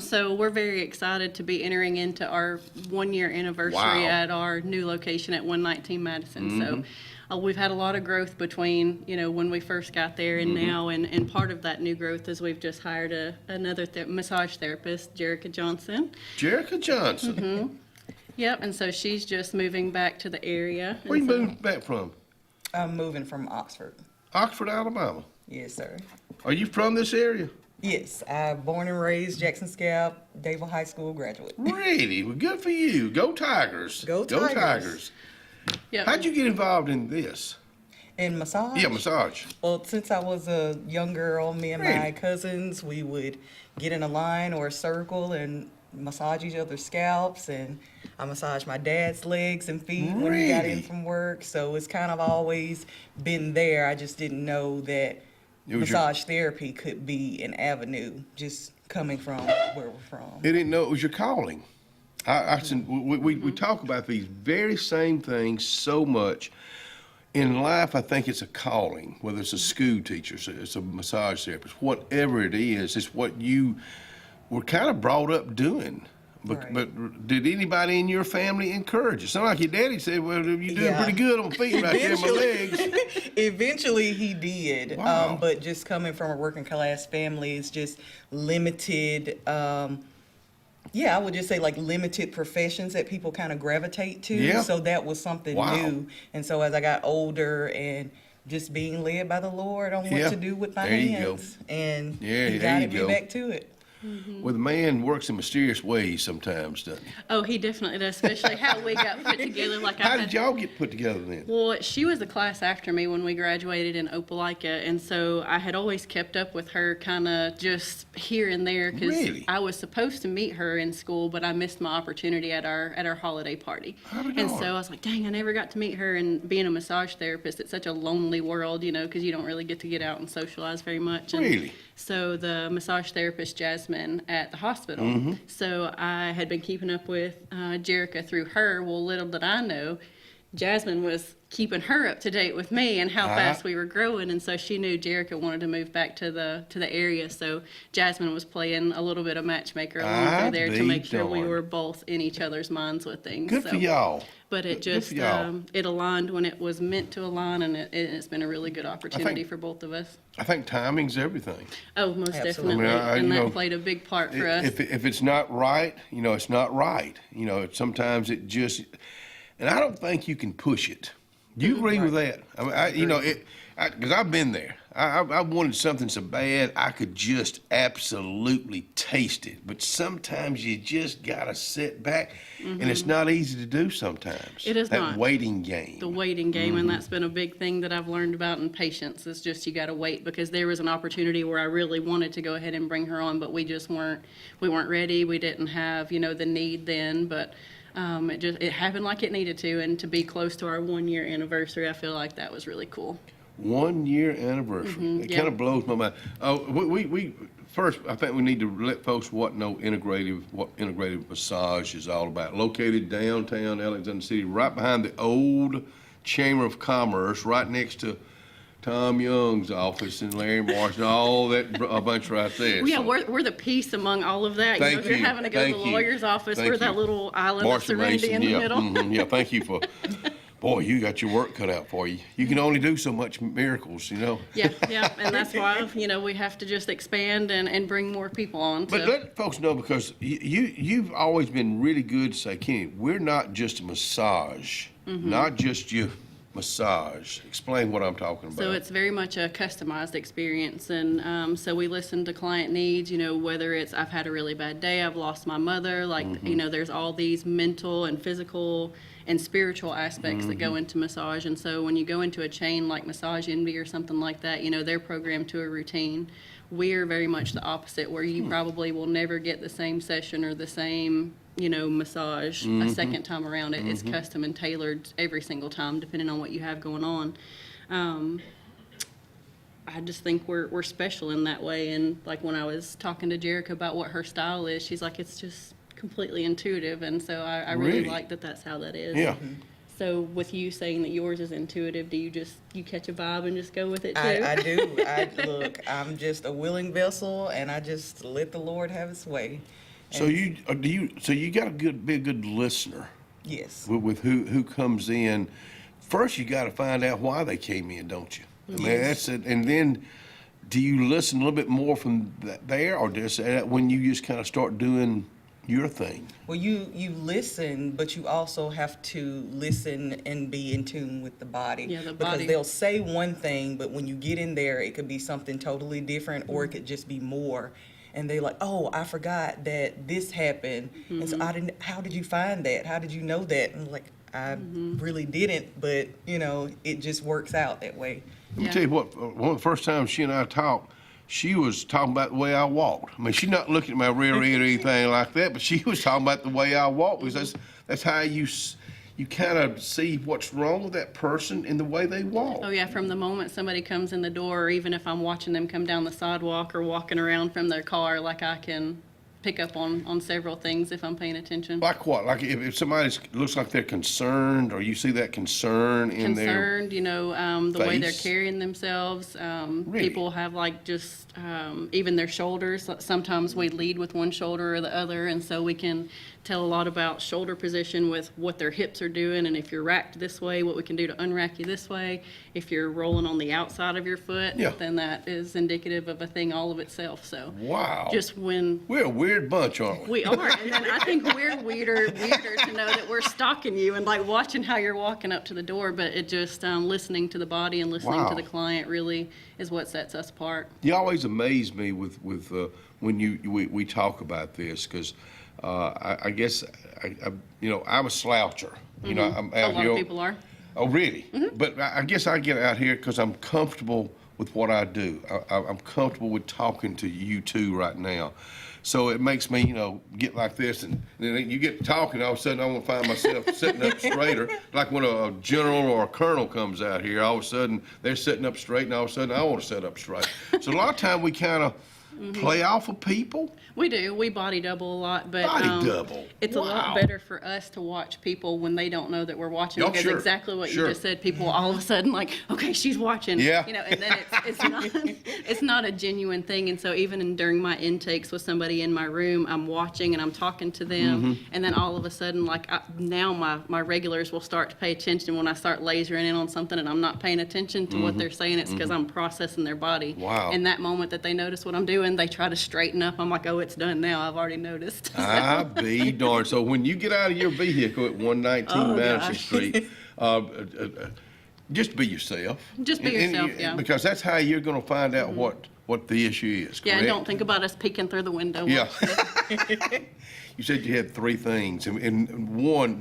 So we're very excited to be entering into our 1-year anniversary at our new location at 119 Madison. Mm-hmm. So we've had a lot of growth between, you know, when we first got there and now, and part of that new growth is we've just hired another massage therapist, Jerica Johnson. Jerica Johnson. Mm-hmm. Yep, and so she's just moving back to the area. Where you moving back from? I'm moving from Oxford. Oxford, Alabama? Yes, sir. Are you from this area? Yes, I'm born and raised Jackson Scalp, Dayville High School graduate. Really? Well, good for you. Go Tigers. Go Tigers. Go Tigers. Yep. How'd you get involved in this? In massage? Yeah, massage. Well, since I was a young girl, me and my cousins, we would get in a line or a circle and massage each other's scalps, and I massaged my dad's legs and feet when he got in from work. So it's kind of always been there. I just didn't know that massage therapy could be an avenue just coming from where we're from. I didn't know it was your calling. We talk about these very same things so much. In life, I think it's a calling, whether it's a school teacher, it's a massage therapist, whatever it is, it's what you were kind of brought up doing. But did anybody in your family encourage it? Sound like your daddy said, well, you're doing pretty good on feet right there, my legs. Eventually he did. Wow. But just coming from a working class family, it's just limited, I would just say like limited professions that people kind of gravitate to. Yeah. So that was something new. And so as I got older and just being led by the Lord on what to do with my hands. And he guided me back to it. Well, the man works in mysterious ways sometimes, doesn't he? Oh, he definitely does, especially how we got put together. How did y'all get put together then? Well, she was a class after me when we graduated in Opelika, and so I had always kept up with her kind of just here and there because I was supposed to meet her in school, but I missed my opportunity at our holiday party. And so I was like, dang, I never got to meet her. And being a massage therapist, it's such a lonely world, you know, because you don't really get to get out and socialize very much. And so the massage therapist, Jasmine, at the hospital. So I had been keeping up with Jerica through her. Well, little did I know, Jasmine was keeping her up to date with me and how fast we were growing, and so she knew Jerica wanted to move back to the area. So Jasmine was playing a little bit of matchmaker along through there to make sure we were both in each other's minds with things. Good for y'all. But it just it aligned when it was meant to align, and it's been a really good opportunity for both of us. I think timing's everything. Oh, most definitely, and that played a big part for us. If it's not right, it's not right. Sometimes it just, and I don't think you can push it. Do you agree with that? I mean, because I've been there. I wanted something so bad I could just absolutely taste it. But sometimes you just gotta sit back, and it's not easy to do sometimes. It is not. That waiting game. The waiting game, and that's been a big thing that I've learned about in patience. Is just you gotta wait, because there was an opportunity where I really wanted to go ahead and bring her on, but we just weren't ready. We didn't have the need then, but. It happened like it needed to, and to be close to our 1 year anniversary, I feel like that was really cool. 1 year anniversary. It kind of blows my mind. We first, I think we need to let folks what integrative massage is all about. Located downtown Alexander City, right behind the old Chamber of Commerce, right next to Tom Young's office and Larry Marsh and all that a bunch right there. Yeah, we're the peace among all of that. If you're having to go to the lawyer's office, we're that little island of serenity in the middle. Yeah, thank you for. Boy, you got your work cut out for you. You can only do so much miracles, Yeah, and that's why we have to just expand and bring more people on. But let folks know, because you've always been really good to say, Kenny, we're not just a massage, not just you. Massage. Explain what I'm talking about. So it's very much a customized experience, and so we listen to client needs, whether it's I've had a really bad day, I've lost my mother, there's all these mental and physical and spiritual aspects that go into massage. And so when you go into a chain like Massage Envy or something like that, they're programmed to a routine. We're very much the opposite, where you probably will never get the same session or the same massage a second time around. It's custom and tailored every single time, depending on what you have going on. I just think we're special in that way. And like when I was talking to Jerica about what her style is, she's like, it's just completely intuitive. And so I really like that's how that is. Yeah. So with you saying that yours is intuitive, do you catch a vibe and just go with it too? I do. Look, I'm just a willing vessel, and I just let the Lord have His way. So you got to be a good listener. Yes. With who comes in. First, you got to find out why they came in, don't you? I mean, that's it. And then, do you listen a little bit more from there, or just when you just kind of start doing your thing? Well, you listen, but you also have to listen and be in tune with the body. Yeah, the because body. They'll say one thing, but when you get in there, it could be something totally different, or it could just be more. And they're like, oh, I forgot that this happened. And so how did you find that? How did you know that? And like, I really didn't, but it just works out that way. Let me tell you what, one of the first times she and I talked, she was talking about the way I walked. I mean, she's not looking at my rear end or anything like that, but she was talking about the way I walk, because that's how you kind of see what's wrong with that person in the way they walk. Oh yeah, from the moment somebody comes in the door, or even if I'm watching them come down the sidewalk or walking around from their car, like I can pick up on several things if I'm paying attention. Like what? Like if somebody looks like they're concerned, or you see that concern in their the way they're carrying themselves. Really? People have just even their shoulders. Sometimes we lead with one shoulder or the other, and so we can tell a lot about shoulder position with what their hips are doing, and if you're racked this way, what we can do to unrack you this way. If you're rolling on the outside of your foot, then that is indicative of a thing all of itself. So wow, just when we're a weird bunch, aren't we? We are, and then I think we're weirder to know that we're stalking you and like watching how you're walking up to the door. But it just listening to the body and listening to the client really is what sets us apart. You always amaze me with when we talk about this, because I guess I'm a sloucher. I'm out a lot of people are. Oh, really? But I guess I get out here because I'm comfortable with what I do. I'm comfortable with talking to you two right now. So it makes me, get like this, and then you get talking, all of a sudden I want to find myself sitting up straighter. Like when a general or a colonel comes out here, all of a sudden they're sitting up straight, and all of a sudden I want to sit up straight. So a lot of time we kind of, play off of people? We do. We body double a lot, but Body double. It's a lot better for us to watch people when they don't know that we're watching. Oh, Because sure. exactly what Sure. you just said, people all of a sudden like, okay, she's watching. Yeah. You know, and then it's not a genuine thing. And so even during my intakes with somebody in my room, I'm watching and I'm talking to them, and then all of a sudden, like now my regulars will start to pay attention when I start lasering in on something and I'm not paying attention to what they're saying. It's because I'm processing their body. Wow. In that moment that they notice what I'm doing, they try to straighten up. I'm like, oh, it's done now. I've already noticed. I be darned. So when you get out of your vehicle at 119 Madison gosh. Street, just be yourself. Just be yourself, yeah. Because that's how you're going to find out what the issue is, Yeah, correct? and don't think about us peeking through the window. Yeah. You said you had 3 things, and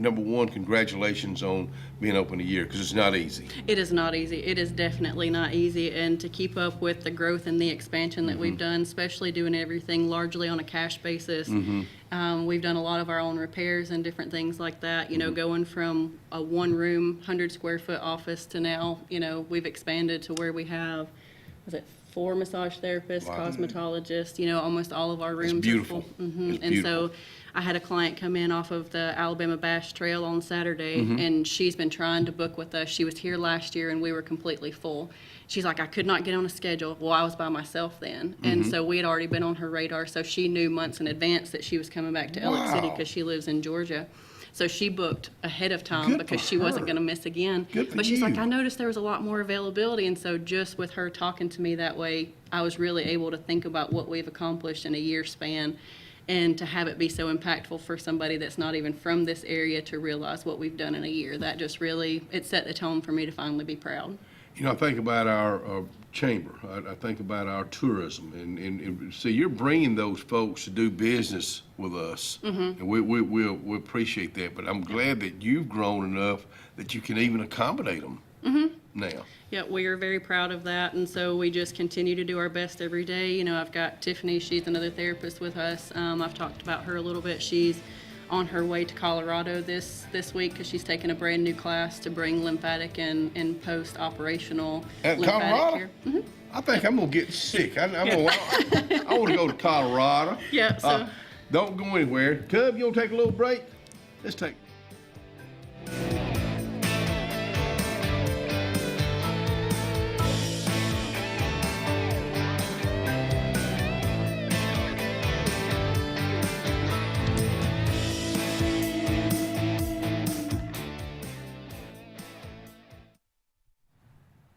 number one, congratulations on being open a year, because it's not easy. It is not easy. It is definitely not easy. And to keep up with the growth and the expansion that we've done, especially doing everything largely on a cash basis, we've done a lot of our own repairs and different things like that. You know, going from a 1-room, 100-square-foot office to now, you know, we've expanded to where we have, 4 massage therapists, cosmetologists, you know, almost all of our rooms beautiful. are full. It's And beautiful. so I had a client come in off of the Alabama Bash Trail on Saturday, and she's been trying to book with us. She was here last year, and we were completely full. She's like, I could not get on a schedule. Well, I was by myself then. And so we had already been on her radar, so she knew months in advance that she was coming back to Alex City because she lives in Georgia. So she booked ahead of time because she wasn't going to miss again. But she's like, I noticed there was a lot more availability. And so just with her talking to me that way, I was really able to think about what we've accomplished in a year span, and to have it be so impactful for somebody that's not even from this area to realize what we've done in a year. That just really, it set the tone for me to finally be proud. You know, I think about our chamber. I think about our tourism, and see, you're bringing those folks to do business with us, and we appreciate that. But I'm glad that you've grown enough that you can even accommodate them now. Yeah, we are very proud of that, and so we just continue to do our best every day. You know, I've got Tiffany, she's another therapist with us. I've talked about her a little bit. She's on her way to Colorado this week because she's taking a brand new class to bring lymphatic and post-operational lymphatic Colorado? care. I think I'm gonna get sick. I want to go to Colorado. Yeah, so don't go anywhere. Cub, you want to take a little break? Let's take.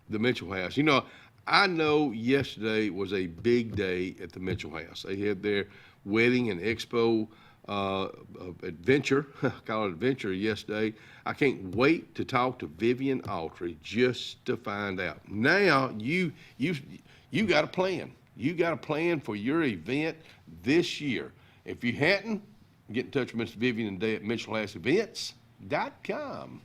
The Mitchell House. You know, I know yesterday was a big day at the Mitchell House. They had their wedding and expo adventure, call it adventure, yesterday. I can't wait to talk to Vivian Autry just to find out. Now you got a plan. You got a plan for your event this year. If you hadn't, get in touch with Miss Vivian today at MitchellHouseEvents.com.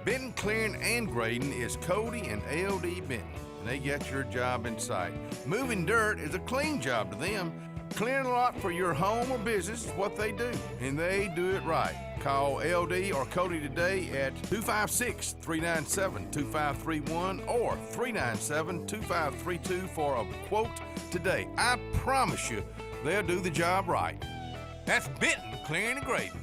Benton Clearing and Grading is Cody and LD Benton, and they got your job in sight. Moving dirt is a clean job to them. Clearing a lot for your home or business is what they do, and they do it right. Call LD or Cody today at 256-397-2531 or 397-2532 for a quote today. I promise you, they'll do the job right. That's Benton Clearing and Grading.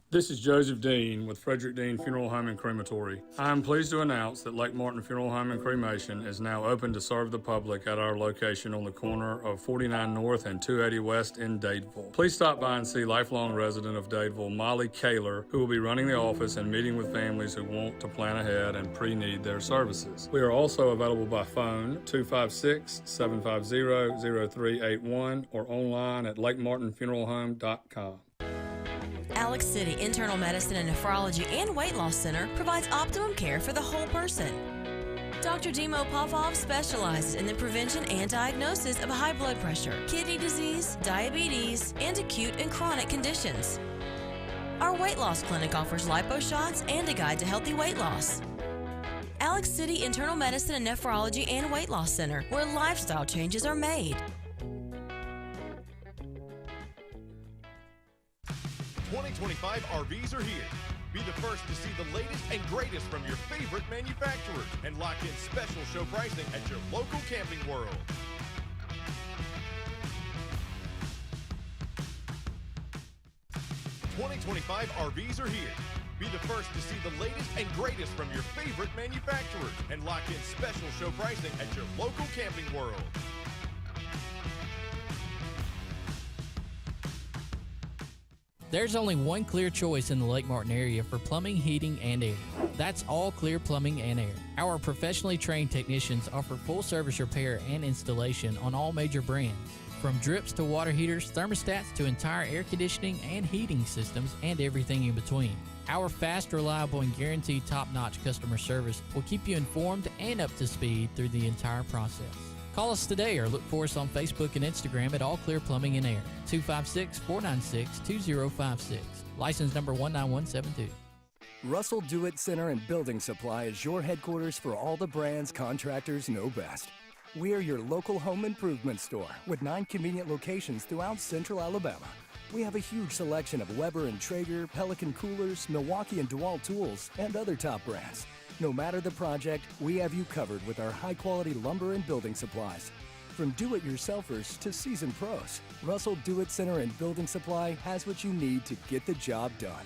This is Joseph Dean with Frederick Dean Funeral Home and Crematory. I am pleased to announce that Lake Martin Funeral Home and Cremation is now open to serve the public at our location on the corner of 49 North and 280 West in Dadeville. Please stop by and see lifelong resident of Dadeville, Molly Kaler, who will be running the office and meeting with families who want to plan ahead and pre-need their services. We are also available by phone 256-750-0381 or online at lakemartinfuneralhome.com. Alex City Internal Medicine and Nephrology and Weight Loss Center provides optimum care for the whole person. Dr. Dimo Popov specializes in the prevention and diagnosis of high blood pressure, kidney disease, diabetes, and acute and chronic conditions. Our weight loss clinic offers lipo shots and a guide to healthy weight loss. Alex City Internal Medicine and Nephrology and Weight Loss Center, where lifestyle changes are made. 2025 RVs are here. Be the first to see the latest and greatest from your favorite manufacturers and lock in special show pricing at your local Camping World. '25 RVs are here. Be the first to see the latest and greatest from your favorite manufacturers and lock in special show pricing at your local Camping World. There's only one clear choice in the Lake Martin area for plumbing, heating, and air. That's All Clear Plumbing and Air. Our professionally trained technicians offer full service repair and installation on all major brands. From drips to water heaters, thermostats to entire air conditioning and heating systems, and everything in between. Our fast, reliable, and guaranteed top-notch customer service will keep you informed and up to speed through the entire process. Call us today or look for us on Facebook and Instagram at All Clear Plumbing and Air, 256-496-2056. License number 19172. Russell Do-It Center and Building Supply is your headquarters for all the brands contractors know best. We are your local home improvement store with 9 convenient locations throughout central Alabama. We have a huge selection of Weber and Traeger, Pelican coolers, Milwaukee and DeWalt tools, and other top brands. No matter the project, we have you covered with our high-quality lumber and building supplies. From do-it-yourselfers to seasoned pros, Russell Do-It Center and Building Supply has what you need to get the job done.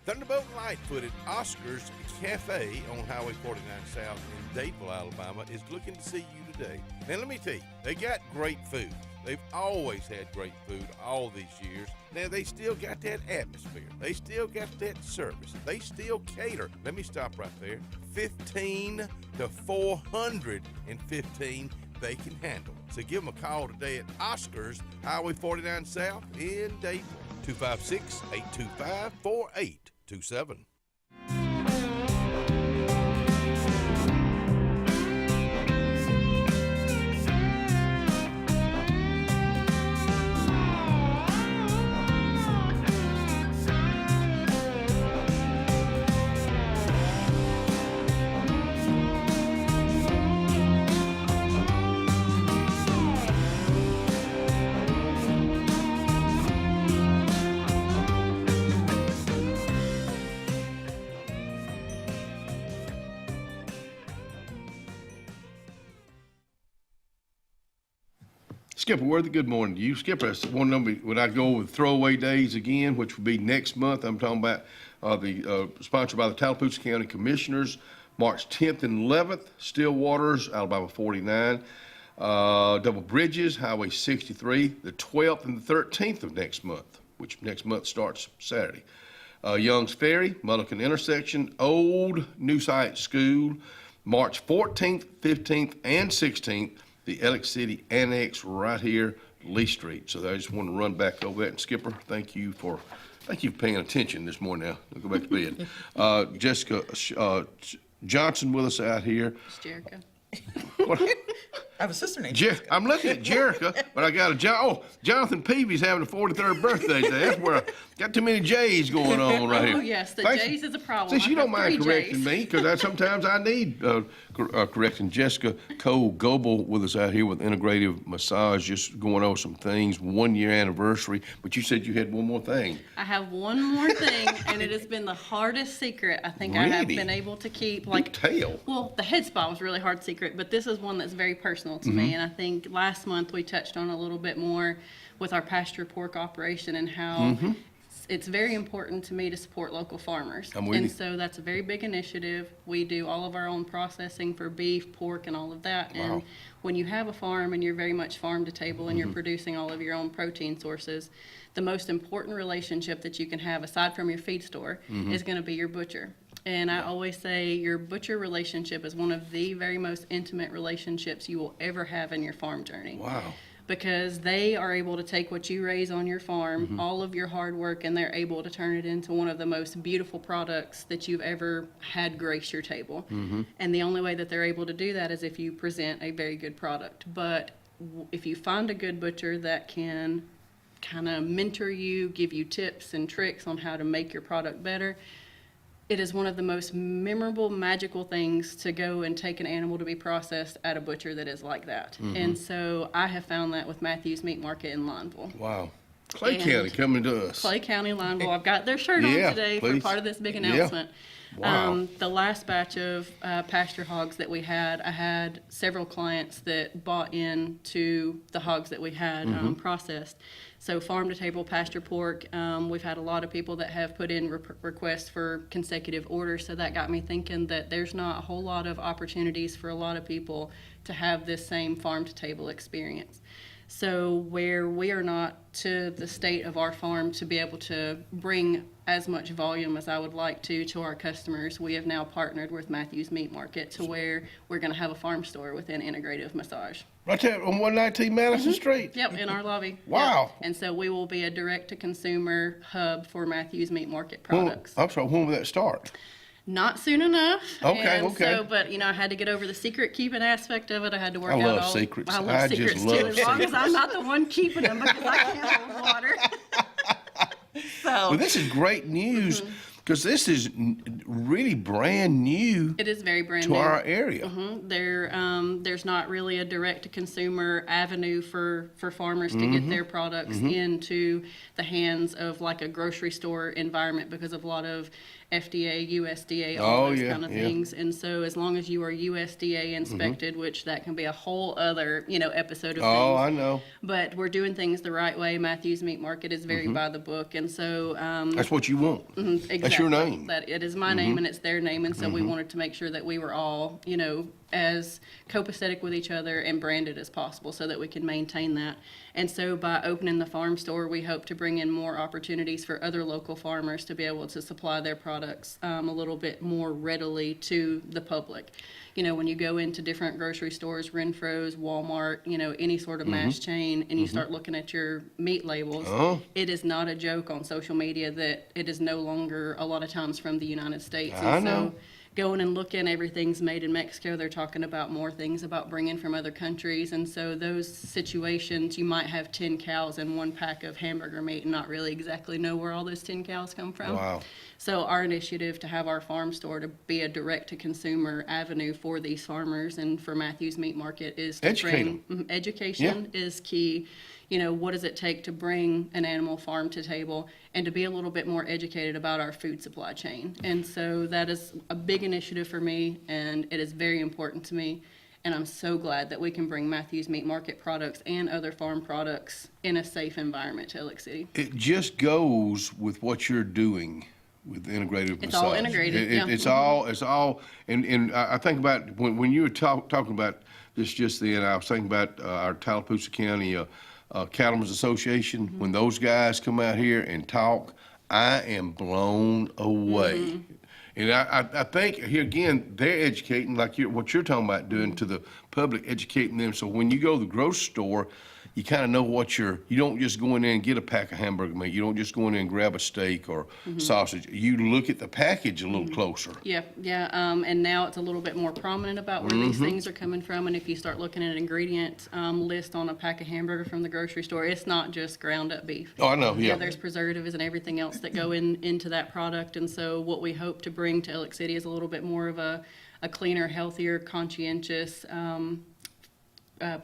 Thunderbolt Lightfoot at Oscar's Cafe on Highway 49 South in Dadeville, Alabama is looking to see you today. Now let me tell you, they got great food. They've always had great food all these years. Now they still got that atmosphere. They still got that service. They still cater. Let me stop right there. 15 to 415 they can handle. So give them a call today at Oscar's Highway 49 South in Dadeville. 256-825-4827. Skipper Worthy, good morning to you. Skipper, one number, would I go with throwaway days again, which would be next month? I'm talking about sponsored by the Tallapoosa County Commissioners, March 10th and 11th, Stillwaters, Alabama 49, Double Bridges, Highway 63, the 12th and the 13th of next month, which next month starts Saturday. Young's Ferry, Mullican Intersection, Old New Site School, March 14th, 15th, and 16th, the Alex City Annex right here, Lee Street. So I just want to run back over that. And Skipper, thank you for paying attention this morning. Now I'll go back to bed. Jessica Johnson with us out here. It's Jerica. What? I have a sister named Jessica. I'm looking at Jerica, but I got Jonathan Peavy's having a 43rd birthday today. That's where I got too many J's going on right here. Oh, yes, the J's is a problem. Since you don't mind correcting J's. me, because sometimes I need correcting. Jessica Cole Goebel with us out here with Integrative Massage, just going over some things, 1 year anniversary. But you said you had one more thing. I have one more thing, and it has been the hardest secret I think I have been able to keep. Well, the head spa was a really hard secret, but this is one that's very personal to me. And I think last month we touched on a little bit more with our pasture pork operation and how it's very important to me to support local farmers. So that's a very big initiative. We do all of our own processing for beef, pork, and all of that. Wow. And when you have a farm and you're very much farm to table and you're producing all of your own protein sources, the most important relationship that you can have aside from your feed store is going to be your butcher. And I always say your butcher relationship is one of the very most intimate relationships you will ever have in your farm journey. Wow. Because they are able to take what you raise on your farm, all of your hard work, and they're able to turn it into one of the most beautiful products that you've ever had grace your table. And the only way that they're able to do that is if you present a very good product. But if you find a good butcher that can kind of mentor you, give you tips and tricks on how to make your product better, it is one of the most memorable, magical things to go and take an animal to be processed at a butcher that is like that. And so I have found that with Matthew's Meat Market in Lineville. Wow. Clay County coming to us. Clay County Lineville. I've got their shirt Yeah, on today please. for part of this big announcement. Wow. The last batch of pasture hogs that we had, I had several clients that bought into the hogs that we had processed. So farm to table pasture pork, we've had a lot of people that have put in requests for consecutive orders. So that got me thinking that there's not a whole lot of opportunities for a lot of people to have this same farm to table experience. So where we are not to the state of our farm to be able to bring as much volume as I would like to our customers, we have now partnered with Matthews Meat Market to where we're going to have a farm store within Integrative Massage. Right there on 119 Madison Street. Yep, in our lobby. Wow. Yep. And so we will be a direct-to-consumer hub for Matthews Meat Market products. I'm sorry, when will that start? Not soon enough. Okay, and okay. So, but I had to get over the secret keeping aspect of it. I had to work I out love all. secrets. I love I secrets just too. love As long as secrets. I'm not the one keeping them because I can't hold water. So. Well, this is great news because this is really brand new. It is very brand to new. our area. There's not really a direct-to-consumer avenue for farmers to get their products into the hands of like a grocery store environment because of a lot of FDA, USDA, all those kind of things. And so as long as you are USDA inspected, which that can be a whole other, episode of things. Oh, I know. But we're doing things the right way. Matthews Meat Market is very by the book. And so... That's what you want. Exactly. That's your name. That it is my name and it's their name. And so we wanted to make sure that we were all, as copacetic with each other and branded as possible so that we can maintain that. And so by opening the farm store, we hope to bring in more opportunities for other local farmers to be able to supply their products a little bit more readily to the public. When you go into different grocery stores, Renfro's, Walmart, any sort of mass chain, and you start looking at your meat labels, it is not a joke on social media that it is no longer a lot of times from the United States. I know. Going and looking, everything's made in Mexico. They're talking about more things about bringing from other countries. And so those situations, you might have 10 cows in one pack of hamburger meat and not really exactly know where all those 10 cows come from. Wow. So our initiative to have our farm store to be a direct-to-consumer avenue for these farmers and for Matthews Meat Market is to Educate bring education is key. What does it take to bring an animal farm to table and to be a little bit more educated about our food supply chain. And so that is a big initiative for me, and it is very important to me. And I'm so glad that we can bring Matthews Meat Market products and other farm products in a safe environment to Ellick City. It just goes with what you're doing with integrative massage. It's all integrated, yeah. It's all, and I think about when you were talking about this just then, I was thinking about our Tallapoosa County Cattlemen's Association. When those guys come out here and talk, I am blown away. And I think here again, they're educating like what you're talking about doing to the public, educating them. So when you go to the grocery store, you kind of know what you don't just go in there and get a pack of hamburger meat. You don't just go in there and grab a steak or sausage. You look at the package a little closer. Yeah. And now it's a little bit more prominent about where these things are coming from. And if you start looking at an ingredient list on a pack of hamburger from the grocery store, it's not just ground up beef. Oh, I know, yeah. There's preservatives and everything else that go into that product. And so what we hope to bring to Ellick City is a little bit more of a cleaner, healthier, conscientious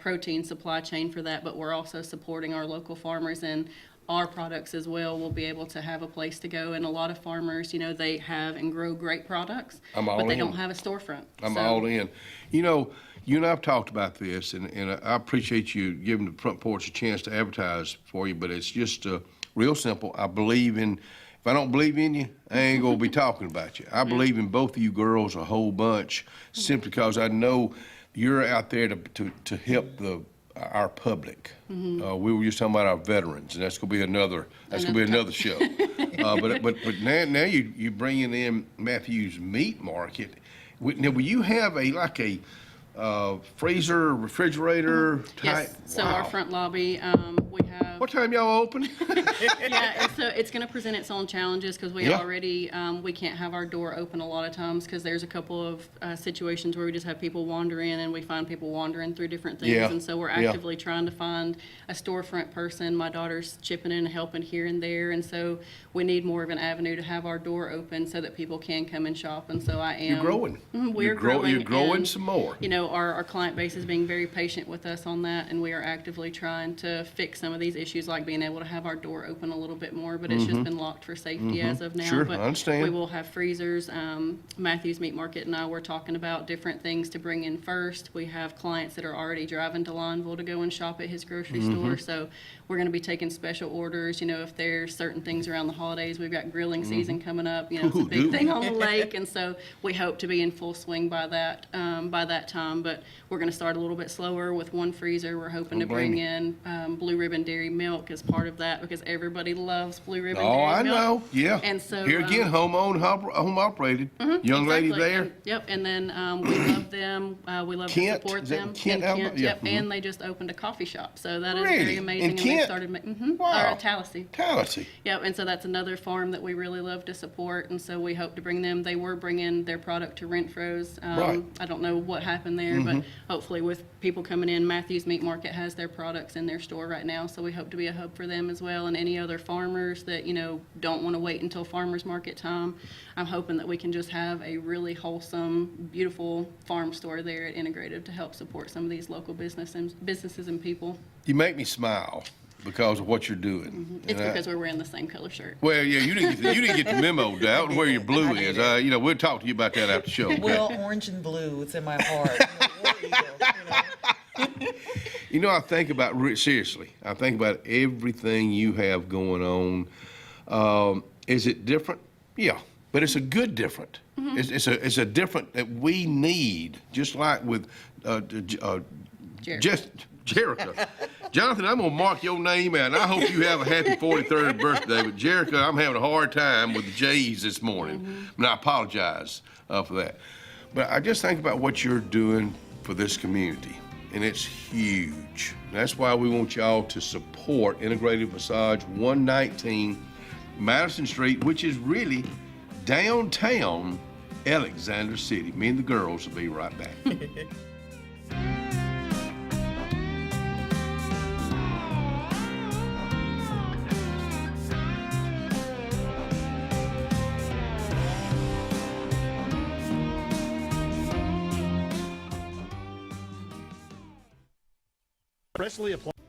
protein supply chain for that, but we're also supporting our local farmers, and our products as well will be able to have a place to go. And a lot of farmers, they have and grow great products, but they don't have a storefront. I'm all in. You and I have talked about this, and I appreciate you giving the Front Porch a chance to advertise for you, but it's just real simple. I believe in, if I don't believe in you, I ain't going to be talking about you. I believe in both of you girls a whole bunch, simply because I know you're out there to help our public. We were just talking about our veterans, and that's going to be another show. But now you bringing in Matthews Meat Market. Now, will you have a freezer, refrigerator type? Yes. So our front lobby, we have. What time y'all open? Yeah, it's going to present its own challenges because we already we can't have our door open a lot of times because there's a couple of situations where we just have people wander in and we find people wandering through different things, and so we're actively trying to find a storefront person. My daughter's chipping in and helping here and there, and so we need more of an avenue to have our door open so that people can come and shop. And so I am. You're growing. We're growing. You're growing and, some more. Our client base is being very patient with us on that, and we are actively trying to fix some of these issues issues like being able to have our door open a little bit more, but it's just been locked for safety as of now. Sure, but I understand. We will have freezers. Matthews Meat Market and I were talking about different things to bring in first. We have clients that are already driving to Lineville to go and shop at his grocery store, so we're going to be taking special orders. You know, if there's certain things around the holidays, we've got grilling season coming up. You know, it's a big thing on the lake, and so we hope to be in full swing by that time. But we're going to start a little bit slower with one freezer. We're hoping to bring in Blue Ribbon Dairy Milk as part of that because everybody loves Blue Ribbon Dairy Milk. Oh, I know. Yeah. And so here again, home operated. Young lady there. Yep. And then we love them. We love to support them. Kent, Kent, yeah. yep. And they just opened a coffee shop, so that is Really? very amazing. In and they Kent? started Wow. or Tallahassee. Tallahassee. Yep. And so that's another farm that we really love to support, and so we hope to bring them. They were bringing their product to Renfro's. Right. I don't know what happened there, but hopefully with people coming in, Matthews Meat Market has their products in their store right now, so we hope to be a hub for them as well, and any other farmers that, you know, don't want to wait until farmers market time. I'm hoping that we can just have a really wholesome, beautiful farm store there at Integrative to help support some of these local businesses and people. You make me smile because of what you're doing. It's because we're wearing the same color shirt. Well, yeah, you didn't get the memo down where your blue is. You know, we'll talk to you about that after the show. Okay? Well, orange and blue, it's in my heart. You know, I think about seriously. I think about everything you have going on. Is it different? Yeah, but it's a good different. It's a different that we need, just like with Jerica. Jonathan, I'm gonna mark your name out, and I hope you have a happy 43rd birthday. But Jerica, I'm having a hard time with the J's this morning, and I apologize for that. But I just think about what you're doing for this community, and it's huge. That's why we want y'all to support Integrative Massage 119 Madison Street, which is really downtown Alexander City. Me and the girls will be right back.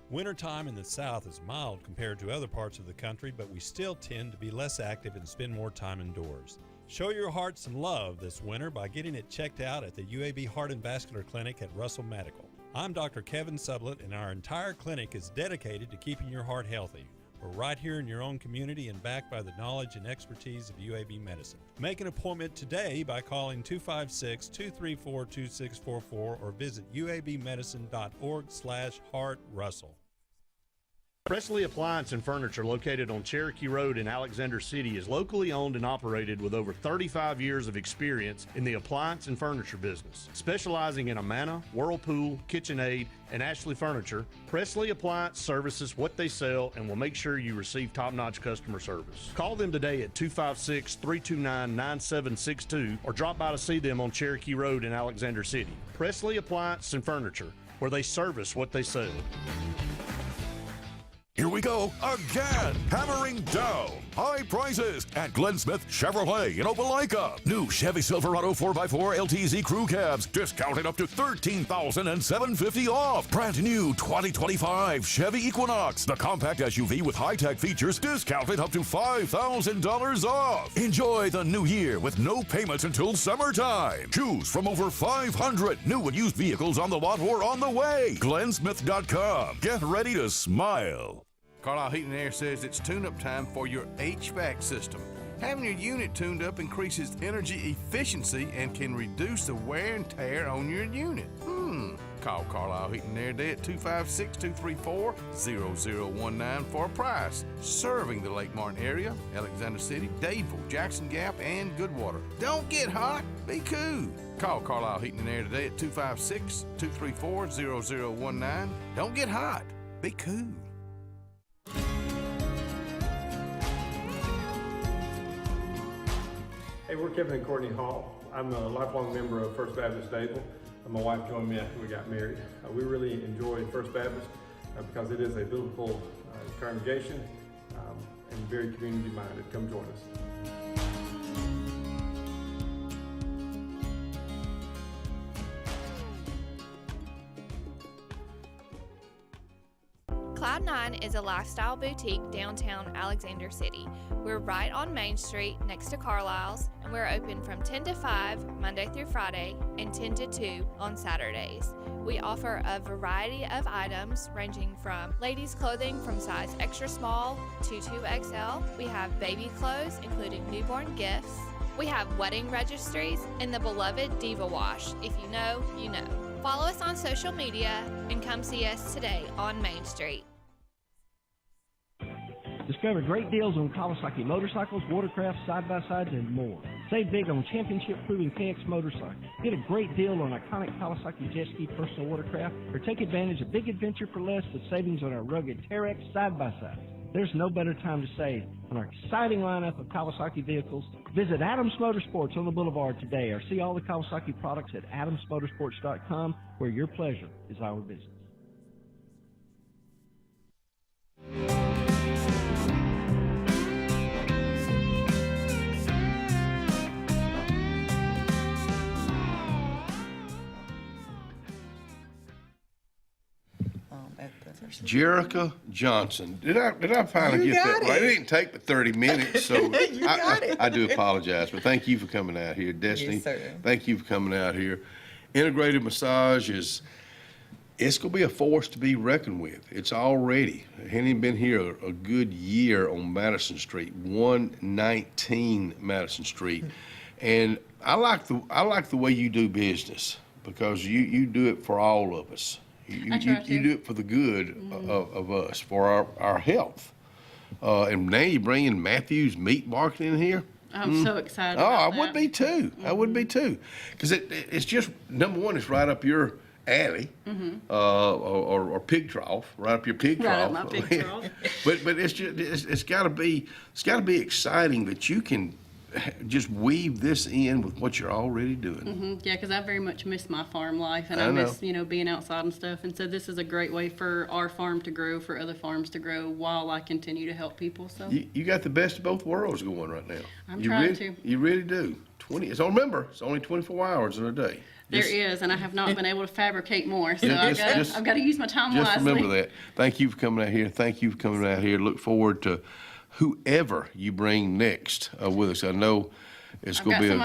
Wintertime in the South is mild compared to other parts of the country, but we still tend to be less active and spend more time indoors. Show your heart some love this winter by getting it checked out at the UAB Heart and Vascular Clinic at Russell Medical. I'm Dr. Kevin Sublett, and our entire clinic is dedicated to keeping your heart healthy. We're right here in your own community and backed by the knowledge and expertise of UAB Medicine. Make an appointment today by calling 256-234-2644 or visit uabmedicine.org/heartrussell. Presley Appliance and Furniture, located on Cherokee Road in Alexander City, is locally owned and operated with over 35 years of experience in the appliance and furniture business. Specializing in Amana, Whirlpool, KitchenAid, and Ashley Furniture, Presley Appliance services what they sell and will make sure you receive top-notch customer service. Call them today at 256-329-9762 or drop by to see them on Cherokee Road in Alexander City. Presley Appliance and Furniture, where they service what they sell. Here we go again, hammering down high prices at Glenn Smith Chevrolet in Opelika. New Chevy Silverado 4x4 LTZ crew cabs discounted up to $13,750 off. Brand new 2025 Chevy Equinox, the compact SUV with high-tech features, discounted up to $5,000 off. Enjoy the new year with no payments until summertime. Choose from over 500 new and used vehicles on the lot or on the way. GlennSmith.com. Get ready to smile. Carlisle Heating and Air says it's tune-up time for your HVAC system. Having your unit tuned up increases energy efficiency and can reduce the wear and tear on your unit. Call Carlisle Heating and Air today at 256-234-0019 for a price. Serving the Lake Martin area, Alexander City, Dadeville, Jackson Gap, and Goodwater. Don't get hot, be cool. Call Carlisle Heating and Air today at 256-234-0019. Don't get hot, be cool. Hey, we're Kevin and Courtney Hall. I'm a lifelong member of First Baptist Dadeville. My wife joined me after we got married. We really enjoy First Baptist because it is a biblical congregation and very community-minded. Come join us. Cloud9 is a lifestyle boutique downtown Alexander City. We're right on Main Street next to Carlisle's, and we're open from 10 to 5 Monday through Friday and 10 to 2 on Saturdays. We offer a variety of items ranging from ladies' clothing from size extra small to 2XL. We have baby clothes, including newborn gifts. We have wedding registries and the beloved Diva Wash. If you know, you know. Follow us on social media and come see us today on Main Street. Discover great deals on Kawasaki motorcycles, watercraft, side-by-sides, and more. Save big on championship-proving KX motorcycles. Get a great deal on iconic Kawasaki jet ski personal watercraft, or take advantage of big adventure for less with savings on our rugged Terex side-by-sides. There's no better time to save on our exciting lineup of Kawasaki vehicles. Visit Adams Motorsports on the Boulevard today, or see all the Kawasaki products at adamsmotorsports.com, where your pleasure is our business. Jerica Johnson. Did I finally You get got that right? it. It didn't take but 30 minutes, so You got it. I do apologize, but thank you for coming out here. Destiny, Yes, sir. thank you for coming out here. Integrated massage it's going to be a force to be reckoned with. It's already, hadn't been here a good year on Madison Street, 119 Madison Street. And I like the way you do business, because you do it for all of us. You do it for the good of us, for our health. And now you bring in Matthews Meat Market in here. I'm so excited. Oh, about I would that. be too. I would be too. Because it's just, number one, it's right up your alley, or pig trough, right up your pig Right trough. up my pig trough. but it's got to be exciting that you can just weave this in with what you're already doing. Yeah, because I very much miss my farm life, and I I know. miss being outside and stuff. And so this is a great way for our farm to grow, for other farms to grow, while I continue to help people. So You got the best of both worlds going right now. I'm trying really, to. You really do. Remember, it's only 24 hours in a day. There is, and I have not been able to fabricate more. So Yeah, I've got to use my time Just wisely. remember that. Thank you for coming out here. Thank you for coming out here. Look forward to whoever you bring next with us. I know it's going to be a great...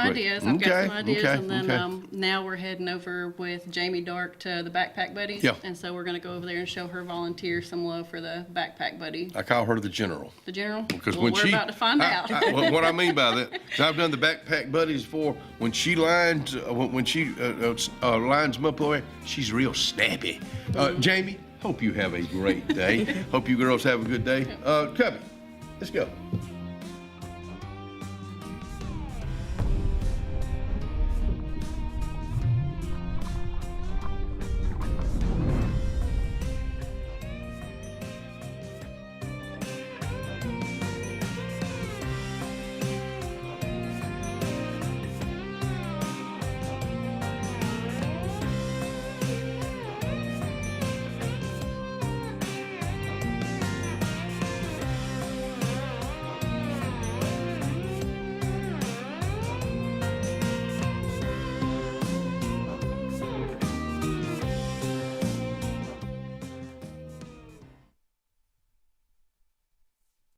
I've got some ideas, and then now we're heading over with Jamie Dark to the Backpack Buddies. Yeah. And so we're going to go over there and show her volunteers some love for the Backpack Buddy. I call her the General. The General? Because well, we're about to find out. What I mean by that, is I've done the Backpack Buddies before. When she lines, lines them up there, she's real snappy. Jamie, hope you have a great day. Hope you girls have a good day. Cubby, let's go.